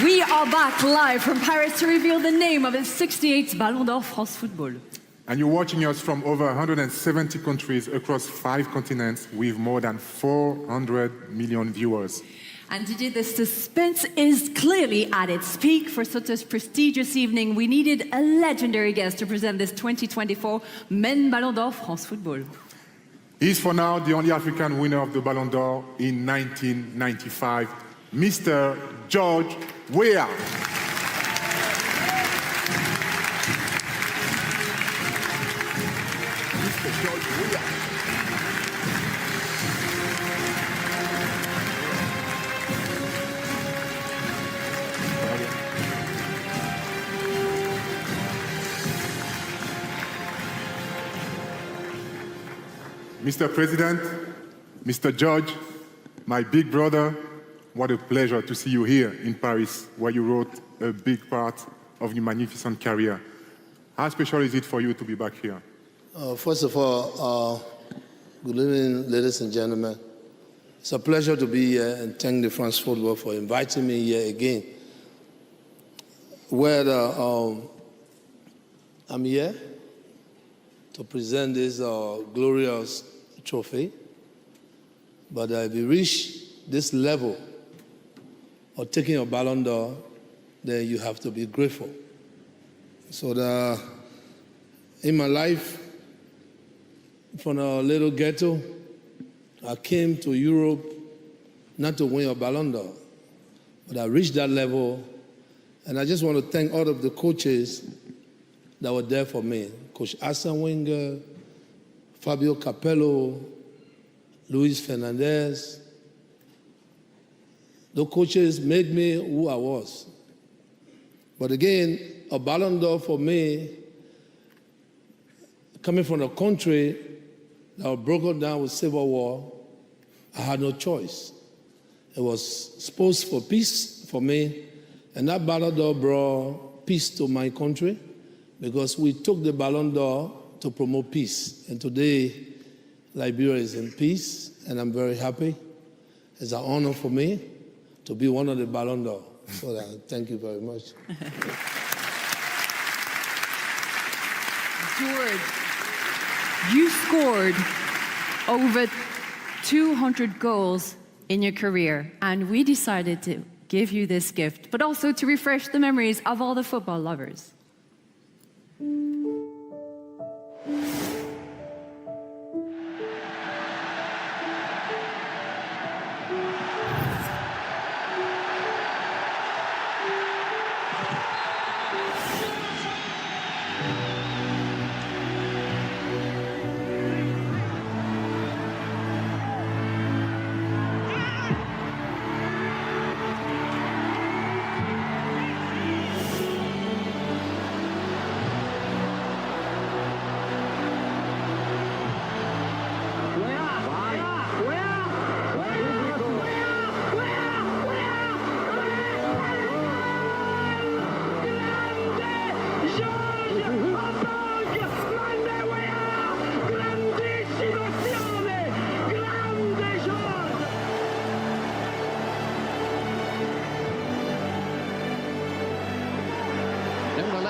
We are back live from Paris to reveal the name of the 68th Ballon d'Or France Football. And you're watching us from over 170 countries across 5 continents with more than 400 million viewers. And Didier, the suspense is clearly at its peak. For such a prestigious evening, we needed a legendary guest to present this 2024 Men Ballon d'Or France Football. He's for now the only African winner of the Ballon d'Or in 1995. Mr. George Weah. Mr. George Weah. Mr. President, Mr. George, my big brother, what a pleasure to see you here in Paris, where you wrote a big part of your magnificent career. How special is it for you to be back here? First of all, good evening, ladies and gentlemen. It's a pleasure to be here and thank the France Football for inviting me here again. Where I'm here to present this glorious trophy. But if you reach this level of taking a Ballon d'Or, then you have to be grateful. So in my life, from a little ghetto, I came to Europe not to win a Ballon d'Or, but I reached that level, and I just want to thank all of the coaches that were there for me. Coach Arsene Wenger, Fabio Capello, Luis Fernandez. The coaches made me who I was. But again, a Ballon d'Or for me, coming from a country that was broken down with civil war, I had no choice. It was supposed for peace for me, and that Ballon d'Or brought peace to my country because we took the Ballon d'Or to promote peace. And today, Liberia is in peace, and I'm very happy. It's an honor for me to be one of the Ballon d'Or. So thank you very much. George, you scored over 200 goals in your career, and we decided to give you this gift, but also to refresh the memories of all the football lovers.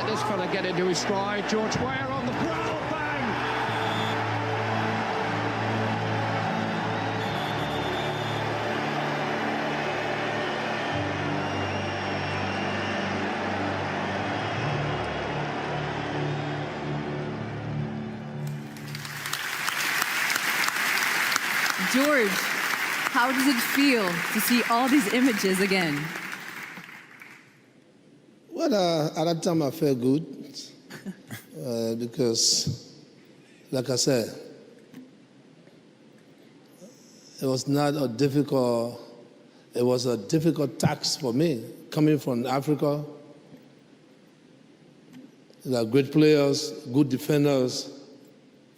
This fella get into his stride. George Weah on the prowl, bang! George, how does it feel to see all these images again? Well, at that time I felt good because, like I said, it was a difficult task for me. Coming from Africa, there are great players, good defenders,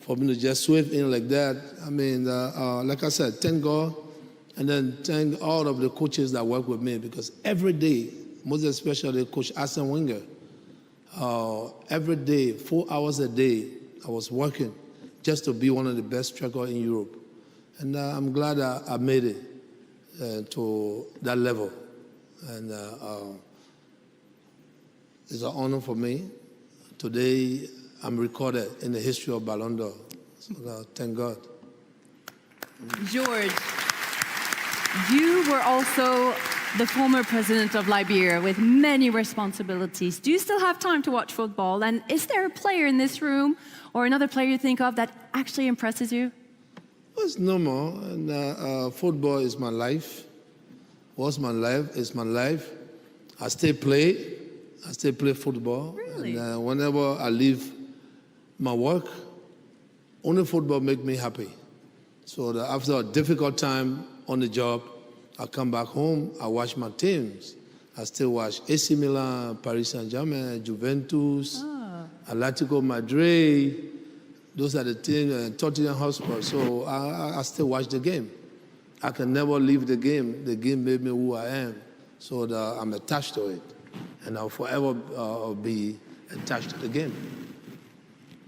for me to just sweep in like that. I mean, like I said, thank God, and then thank all of the coaches that work with me because every day, most especially Coach Arsene Wenger. Every day, 4 hours a day, I was working just to be one of the best strikers in Europe. And I'm glad I made it to that level. And it's an honor for me. Today, I'm recorded in the history of Ballon d'Or. So thank God. George, you were also the former president of Liberia with many responsibilities. Do you still have time to watch football? And is there a player in this room or another player you think of that actually impresses you? Well, it's normal. And, football is my life. was my life, is my life. I still play football. Really? And whenever I leave my work, only football makes me happy. So that after a difficult time on the job, I come back home, I watch my teams. I still watch AC Milan, Paris Saint-Germain, Juventus, Atletico Madrid. Those are the teams, Tottenham Hotspur. So I still watch the game. I can never leave the game. The game made me who I am. So I'm attached to it. And I'll forever be attached to the game.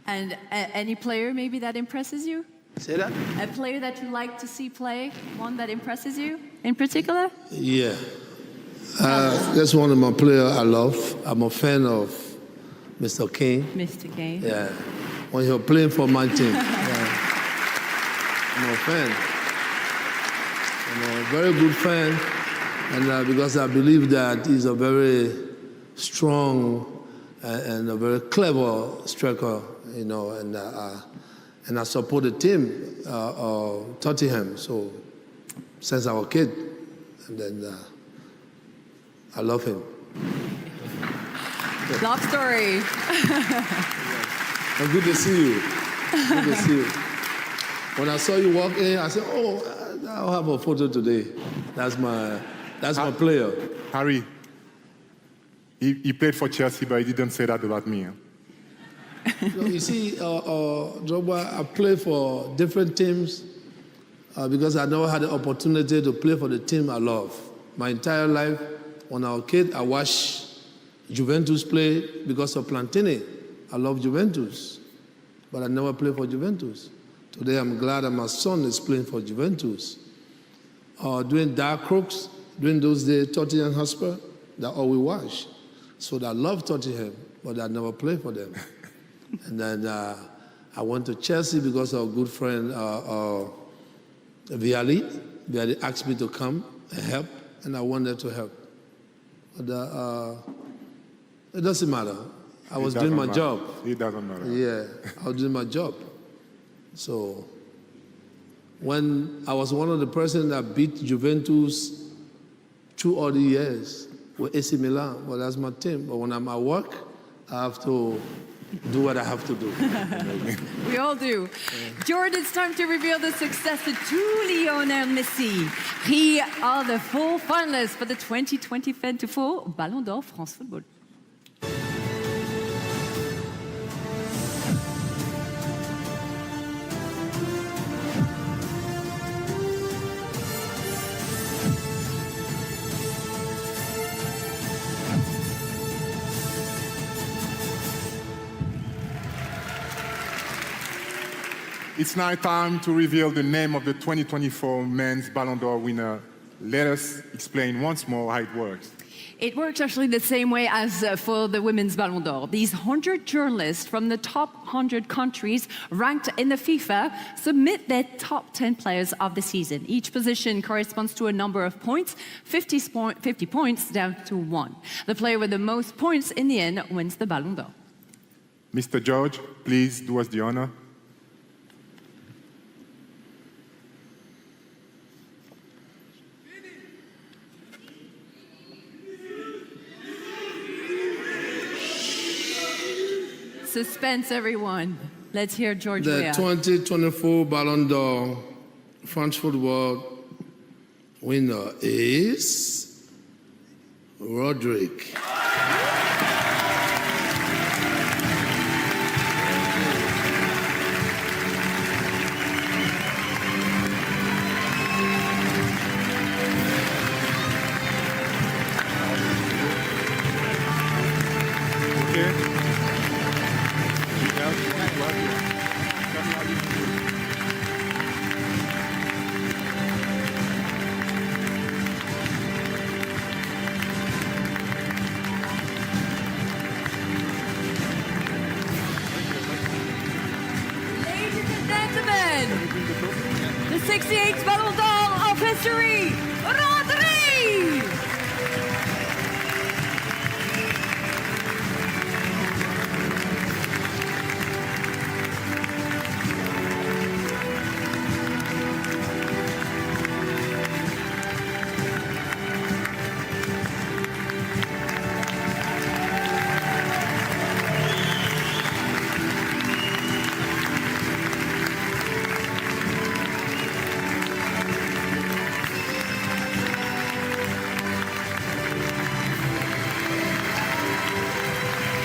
And any player maybe that impresses you? Say that? A player that you like to see play, one that impresses you in particular? Yeah. That's one of my players I love. I'm a fan of Mr. Kane. Mr. Kane. Yeah. When he was playing for my team. Yeah. I'm a fan. I'm a very good fan. And because I believe that he's a very strong and a very clever striker, you know, and I support the team, Tottenham, so since I was a kid, and then I love him. Love story. Good to see you. Good to see you. When I saw you walk in, I said, "Oh, I'll have a photo today." That's my player. Harry, he played for Chelsea, but he didn't say that about me. Huh? You see, Drogba, I played for different teams because I never had the opportunity to play for the team I love. My entire life, when I was a kid, I watched Juventus play because of Plantini. I love Juventus, but I never played for Juventus. Today, I'm glad that my son is playing for Juventus. During Dark Crooks, during those days, Tottenham Hotspur, that's all we watched. So I love Tottenham, but I never played for them. And then I went to Chelsea because of a good friend, Viali. Viali asked me to come and help, and I wanted to help. But it doesn't matter. I was doing my job. It doesn't matter. Yeah, I was doing my job. So when I was one of the persons that beat Juventus 2 other years with AC Milan, well, that's my team. But when I'm at work, I have to do what I have to do. We all do. George, it's time to reveal the successor to Lionel Messi. He are the 4 finalists for the 2024 Ballon d'Or France Football. It's now time to reveal the name of the 2024 Men's Ballon d'Or winner. Let us explain once more how it works. It works actually the same way as for the Women's Ballon d'Or. These 100 journalists from the top 100 countries ranked in the FIFA submit their top 10 players of the season. Each position corresponds to a number of points, 50 points down to 1. The player with the most points in the end wins the Ballon d'Or. Mr. George, please do us the honor. Suspense, everyone. Let's hear George. The 2024 Ballon d'Or French football winner is Roderick. The 68th Ballon d'Or of history, Rodri!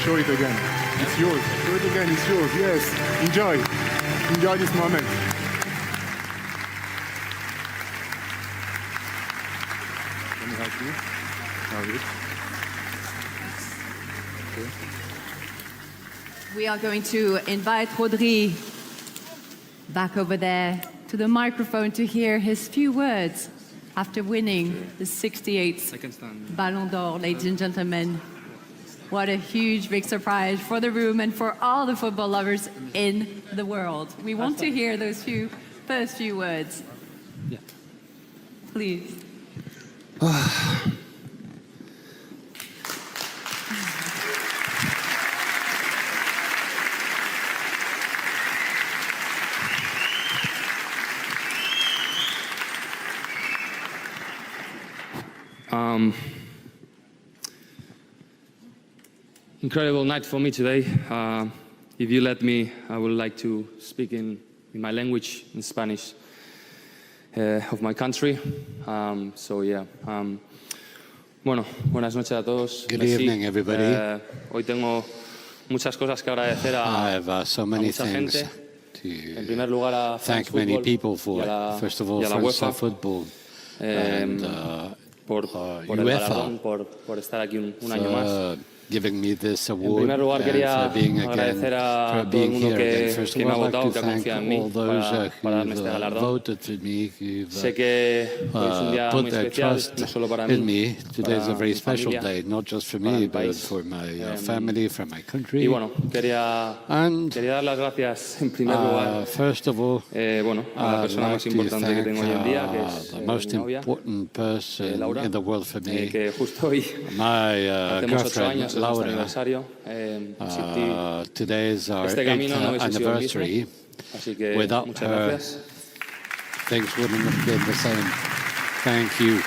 Show it again. It's yours. Show it again. It's yours. Yes. Enjoy. Enjoy this moment. Let me help you. Have it. Okay. We are going to invite Rodri back over there to the microphone to hear his few words after winning the 68th Ballon d'Or, ladies and gentlemen. What a huge, big surprise for the room and for all the football lovers in the world. We want to hear those first few words. Yeah. Please. Incredible night for me today. If you let me, I would like to speak in my language, in Spanish, of my country. Bueno, buenas noches a todos. Good evening, everybody. Hoy tengo muchas cosas que agradecer I have so many things en primer lugar a thank many people for. First of all, France Football and por el galardón, por estar aquí un año más. Giving me this award, en primer lugar, quería for being agradecer a for todo el being mundo here que again. First of me ha all, I'd votado, like que to ha thank confiado en mí all those para darme este who galardón. voted for me, who've Sé que hoy es un día put muy their especial, trust no solo para in mí, me. Today is a para very mi special familia, day, not just for para me, mi but país. for my family, for my country. Y bueno, quería dar las gracias en primer lugar first of all, a la persona más importante que tengo hoy en día, que es the most mi novia, important person Laura, in the world for me. que justo hoy My hacemos 8 girlfriend, años, es nuestro Laura. aniversario. Today is our Este camino no 8th hubiese sido el mismo, anniversary. Así que Without muchas her, gracias. things wouldn't have been the same. Thank you.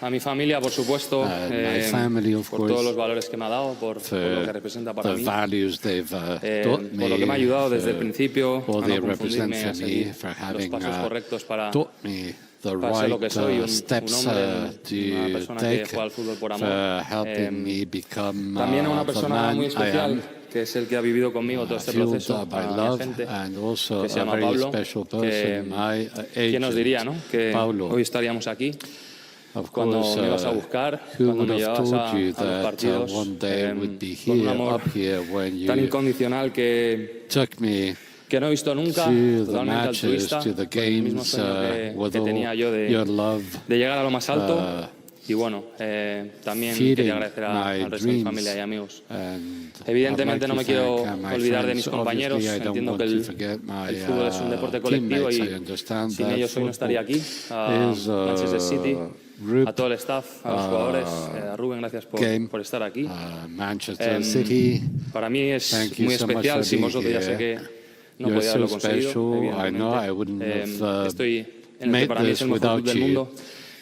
A mi familia, por supuesto, my family, of por course, todos los valores que me ha dado, por lo que representa para the mí, values they've taught me, por lo que me ha ayudado desde el principio all a they no represent confundirme, a for seguir me, for los having pasos correctos para taught me the para ser lo que right soy, un steps hombre, una to persona que take juega al fútbol por amor. for helping me become También a una the persona man muy I especial, am. que es el que ha vivido conmigo todo este Fueled proceso, by a mi love, agente, and also que se a llama very Pablo, special que person, my ¿quién nos diría, no? Que Paulo. hoy estaríamos aquí? Of Cuando course, me ibas a buscar, who cuando would me have llevabas told you a los that partidos, one day would be con un here, amor up here, when you tan incondicional que took me no he visto nunca, to the totalmente matches, altruista, to the con el mismo games, sueño with que all tenía yo your love, de llegar a lo más alto. Y bueno, también quería feeding agradecer my al resto de mi dreams, familia y amigos. and Evidentemente I'd no me like to quiero thank my olvidar de mis friends. compañeros. Obviously, I don't Entiendo want que to forget my el fútbol es un deporte colectivo teammates. y I understand sin that ellos hoy no estaría aquí. is a Manchester City, group, a todo el staff, a los jugadores, a Rubén, gracias por estar aquí. Manchester City. Para mí es Thank you muy so much especial, for sin being vosotros ya sé here. que no You're podía so haberlo conseguido. special. I know I wouldn't have Estoy en el que made para mí es this el mejor without club del you. mundo.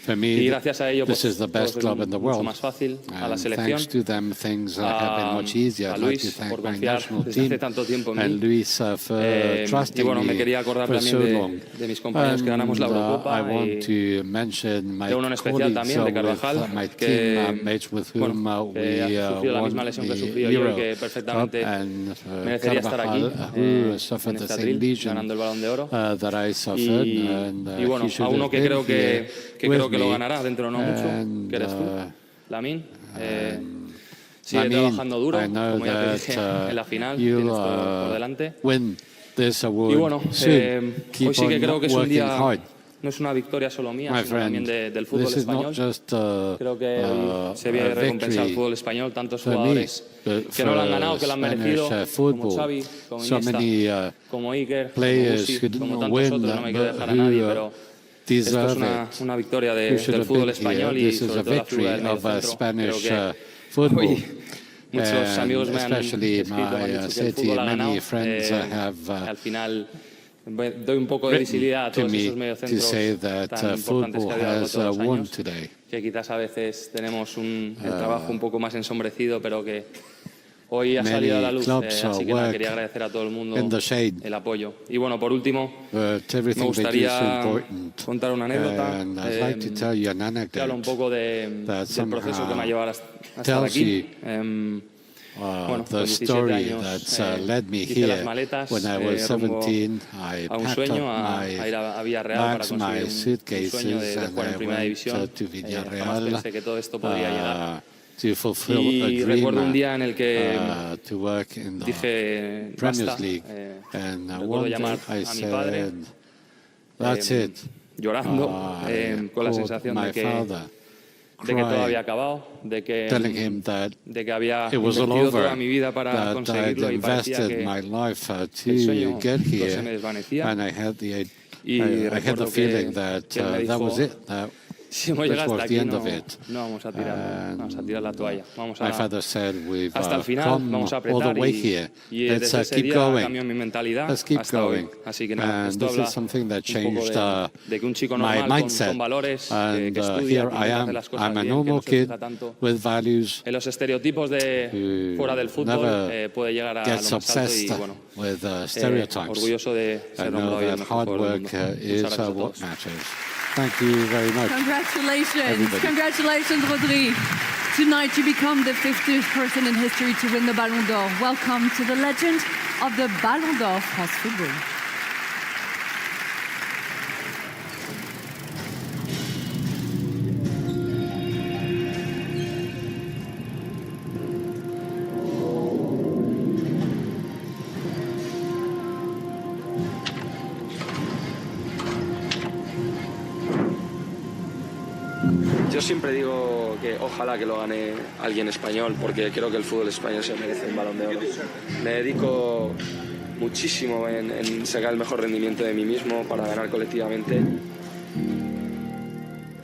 For me, Y gracias a ello, this is the todo best es club in the mucho world. más fácil. A la And selección, thanks to them, things have been much easier. a I'd like Luis to thank por my confiar national desde team hace tanto tiempo en mí. and Luis for y trusting bueno, me me quería acordar for también so long. de mis compañeros que ganamos la Eurocopa I want y to mention my de uno en especial colleagues también, de Carvajal, with my que, teammates with whom que we ha sufrido la won misma lesión que the sufrido yo y Euro que perfectamente Cup, and merecería estar aquí Carvajal, who suffered en the esta same drill, lesion ganando el Balón de Oro. that I suffered, and Y bueno, he should a uno have que been creo here que with creo que lo me. ganará dentro de no mucho, que eres tú, Lamine. Sigue Lamine, trabajando duro, I know como ya te that, dije en la final, you'll, tienes todo por delante. win this award Y bueno, soon. Keep hoy sí que on creo que es un working día, hard. no es una victoria solo mía, My sino también friend, del fútbol this is español. not just Creo que hoy se viene a recompensar el victory fútbol español, tantos for me, jugadores but que no lo han for ganado, que lo han merecido, Spanish como football. Xavi, como So Iniesta, many como Iker, como players Uzi, who didn't como tantos win, otros, no me quiero but dejar a nadie, who pero esto es deserve una victoria who should del have fútbol been español here. y This is sobre a todo la figura victory del of mediocentro. Spanish Creo que football. hoy muchos amigos me han especially escrito, me han my dicho que el city, fútbol ha ganado. many friends have Al final doy un poco de visibilidad a to todos me esos to mediocentros say that tan importantes football que ha habido has todos los won años, today. que quizás a veces tenemos el trabajo un poco más ensombrecido, pero que hoy ha salido a la luz, clubs así que work quería agradecer a todo el mundo in the shade. el apoyo. Y bueno, por último, But me everything they do is gustaría important. contar una anécdota And I'd like to tell you an que habla un anecdote poco del proceso que me ha llevado a estar tells aquí. you Bueno, the con 17 story años that's led me hice las here. maletas When I was rumbo 17, I a un packed sueño, up a my ir a Villarreal para bags, my conseguir un sueño suitcases, de and jugar en I Primera went División. to Jamás Villarreal pensé que todo esto podría llegar. to fulfill Y a dream, recuerdo un día en el que to work in the dije, Premier basta, League. And recuerdo one day llamar I a mi padre, said, that's it. llorando, I con la called sensación my de que father, todo había crying, acabado, de telling him that que había it was all invertido over, toda mi vida para that I'd conseguirlo y parecía invested que my life el to sueño get se me here, desvanecía. and I had the Y I had the recuerdo feeling que that él me that was dijo, it. That si hemos this llegado was hasta the aquí, end no of it. vamos a tirar la toalla. Vamos My father said, we've hasta el final, come vamos a all the apretar way here. y Let's desde ese keep día going. cambió mi mentalidad Let's keep hasta going. hoy. Así que nada, And esto this habla is something that un poco changed de que un chico my normal mindset. con valores, And que estudia, here que I intenta hacer am. las cosas I'm a bien, que no normal se kid fija tanto with values en los estereotipos de fuera del fútbol, never puede llegar a lo gets más alto y obsessed bueno, with stereotypes. orgulloso de I ser know nombrado hoy el that mejor hard jugador del work mundo. is Muchas gracias a what todos. matters. Thank you very much. Congratulations. Everybody. Congratulations, Rodri. Tonight you become the 50th person in history to win the Ballon d'Or. Welcome to the legend of the Ballon d'Or France Football. Yo siempre digo que ojalá que lo gane alguien español, porque creo que el fútbol español se merece un Balón de Oro. Me dedico muchísimo en sacar el mejor rendimiento de mí mismo para ganar colectivamente.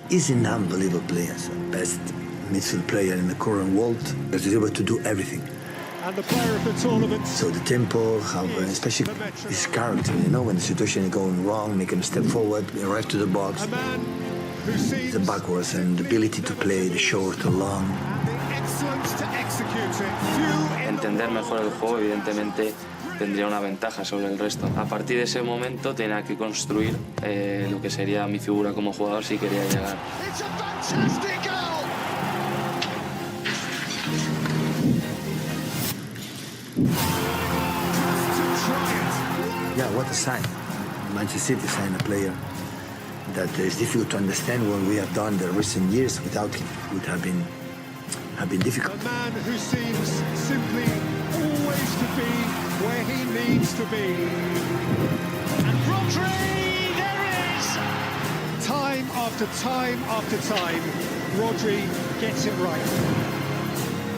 He's an unbelievable player, best midfield player in the current world. He's able to do everything. And the player of the tournament. So the tempo, how, especially his character, you know, when the situation is going wrong, make him step forward, arrive to the box. A man who seems the backwards and the ability to play the short or long. and the excellence to execute it. Few in Entender mejor el juego, evidentemente, tendría una ventaja sobre el resto. A partir de ese momento tenía que construir lo que sería mi figura como jugador si quería llegar. It's a fantastic goal. Yeah, what a sign. Manchester City signed a player that is difficult to understand what we have done the recent years without him. It would have been difficult. A man who seems simply always to be where he needs to be. And Rodri, there it is! Time after time after time, Rodri gets it right.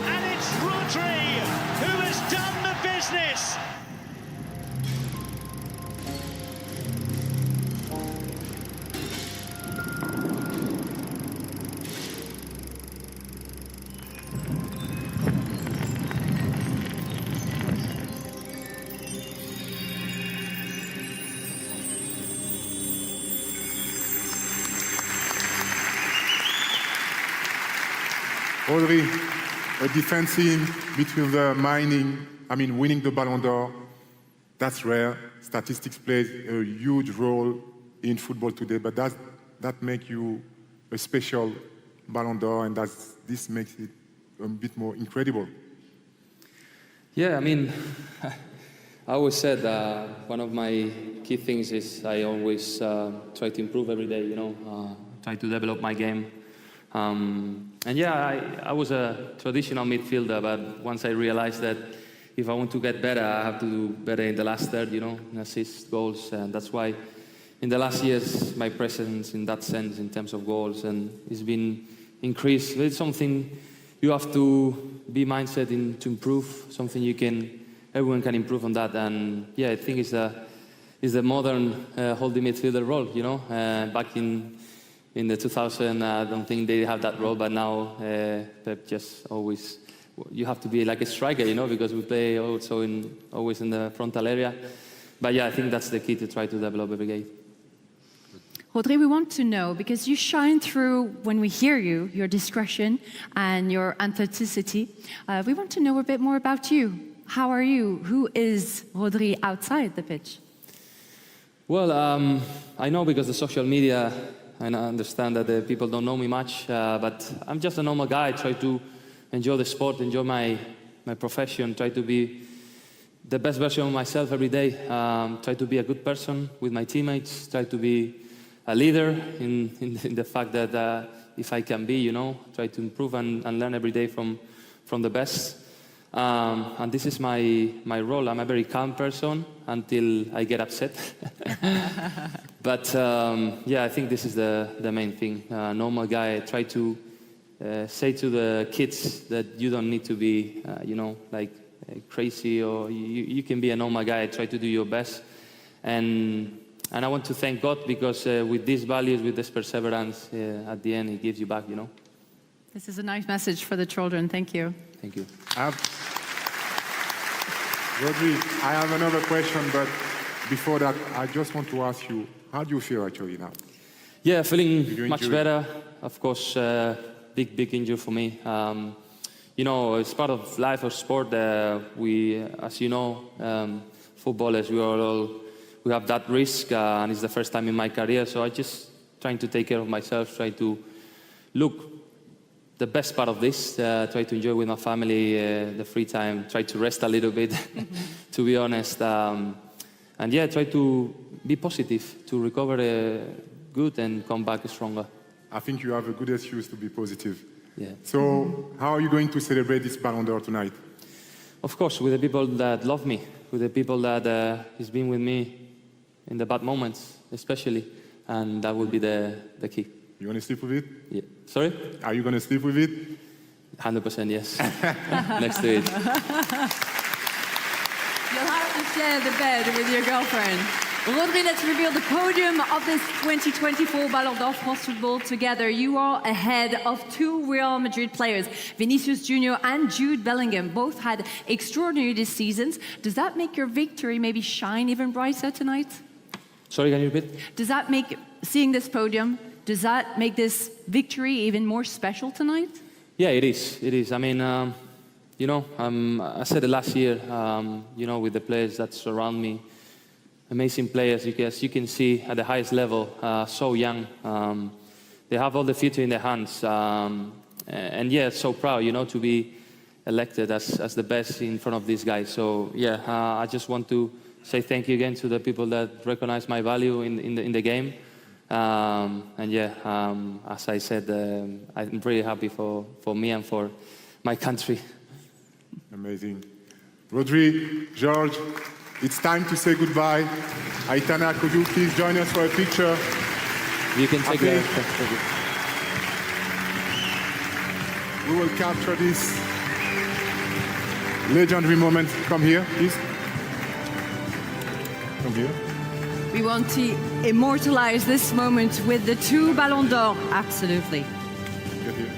And it's Rodri who has done the business. Rodri, a defense team between the winning the Ballon d'Or, that's rare. Statistics plays a huge role in football today, but that makes you a special Ballon d'Or, and this makes it a bit more incredible. Yeah, I mean, I always said one of my key things is I always try to improve every day, try to develop my game. And yeah, I was a traditional midfielder, but once I realized that if I want to get better, I have to do better in the last third, in assists, goals, and that's why in the last years my presence in that sense, in terms of goals, and it's been increased. It's something you have to be mindset to improve, something everyone can improve on that, and yeah, I think it's the modern holding midfielder role, back in the 2000, I don't think they have that role, but now Pep just always, you have to be like a striker, because we play also always in the frontal area. But yeah, I think that's the key to try to develop every game. Rodri, we want to know, because you shine through when we hear you, your discretion and your authenticity. We want to know a bit more about you. How are you? Who is Rodri outside the pitch? Well, I know because of social media, and I understand that the people don't know me much, but I'm just a normal guy. I try to enjoy the sport, enjoy my profession, try to be the best version of myself every day, try to be a good person with my teammates, try to be a leader in the fact that if I can be, try to improve and learn every day from the best. And this is my role. I'm a very calm person until I get upset. But yeah, I think this is the main thing. Normal guy. I try to say to the kids that you don't need to be, like crazy, or you can be a normal guy. I try to do your best. And I want to thank God because with these values, with this perseverance, at the end, He gives you back, This is a nice message for the children. Thank you. Thank you. Rodri, I have another question, but before that, I just want to ask you, how do you feel actually now? Yeah, feeling much better. Of course, big injury for me. It's part of life of sport. We, as you know, footballers, we have that risk, and it's the first time in my career. So I just trying to take care of myself, try to look the best part of this, try to enjoy with my family, the free time, try to rest a little bit, to be honest. And yeah, try to be positive, to recover good and come back stronger. I think you have a good excuse to be positive. Yeah. So how are you going to celebrate this Ballon d'Or tonight? Of course, with the people that love me, with the people that has been with me in the bad moments, especially, and that will be the key. You want to sleep with it? Yeah. Sorry? Are you going to sleep with it? 100% yes. Next to it. You'll have to share the bed with your girlfriend. Rodri, let's reveal the podium of this 2024 Ballon d'Or France Football together. You are ahead of two Real Madrid players, Vinicius Junior and Jude Bellingham. Both had extraordinary this season. Does that make your victory maybe shine even brighter tonight? Sorry, can you repeat? Does that make, seeing this podium, does that make this victory even more special tonight? Yeah, it is. It is. I mean, I said it last year, with the players that surround me, amazing players, as you can see at the highest level, so young. They have all the future in their hands. And yeah, so proud, to be elected as the best in front of these guys. So yeah, I just want to say thank you again to the people that recognize my value in the game. And yeah, as I said, I'm really happy for me and for my country. Amazing. Rodri, George, it's time to say goodbye. Aitana, could you please join us for a picture? You can take it. We will capture this legendary moment. Come here, please. Come here. We want to immortalize this moment with the two Ballon d'Or. Absolutely. Get here.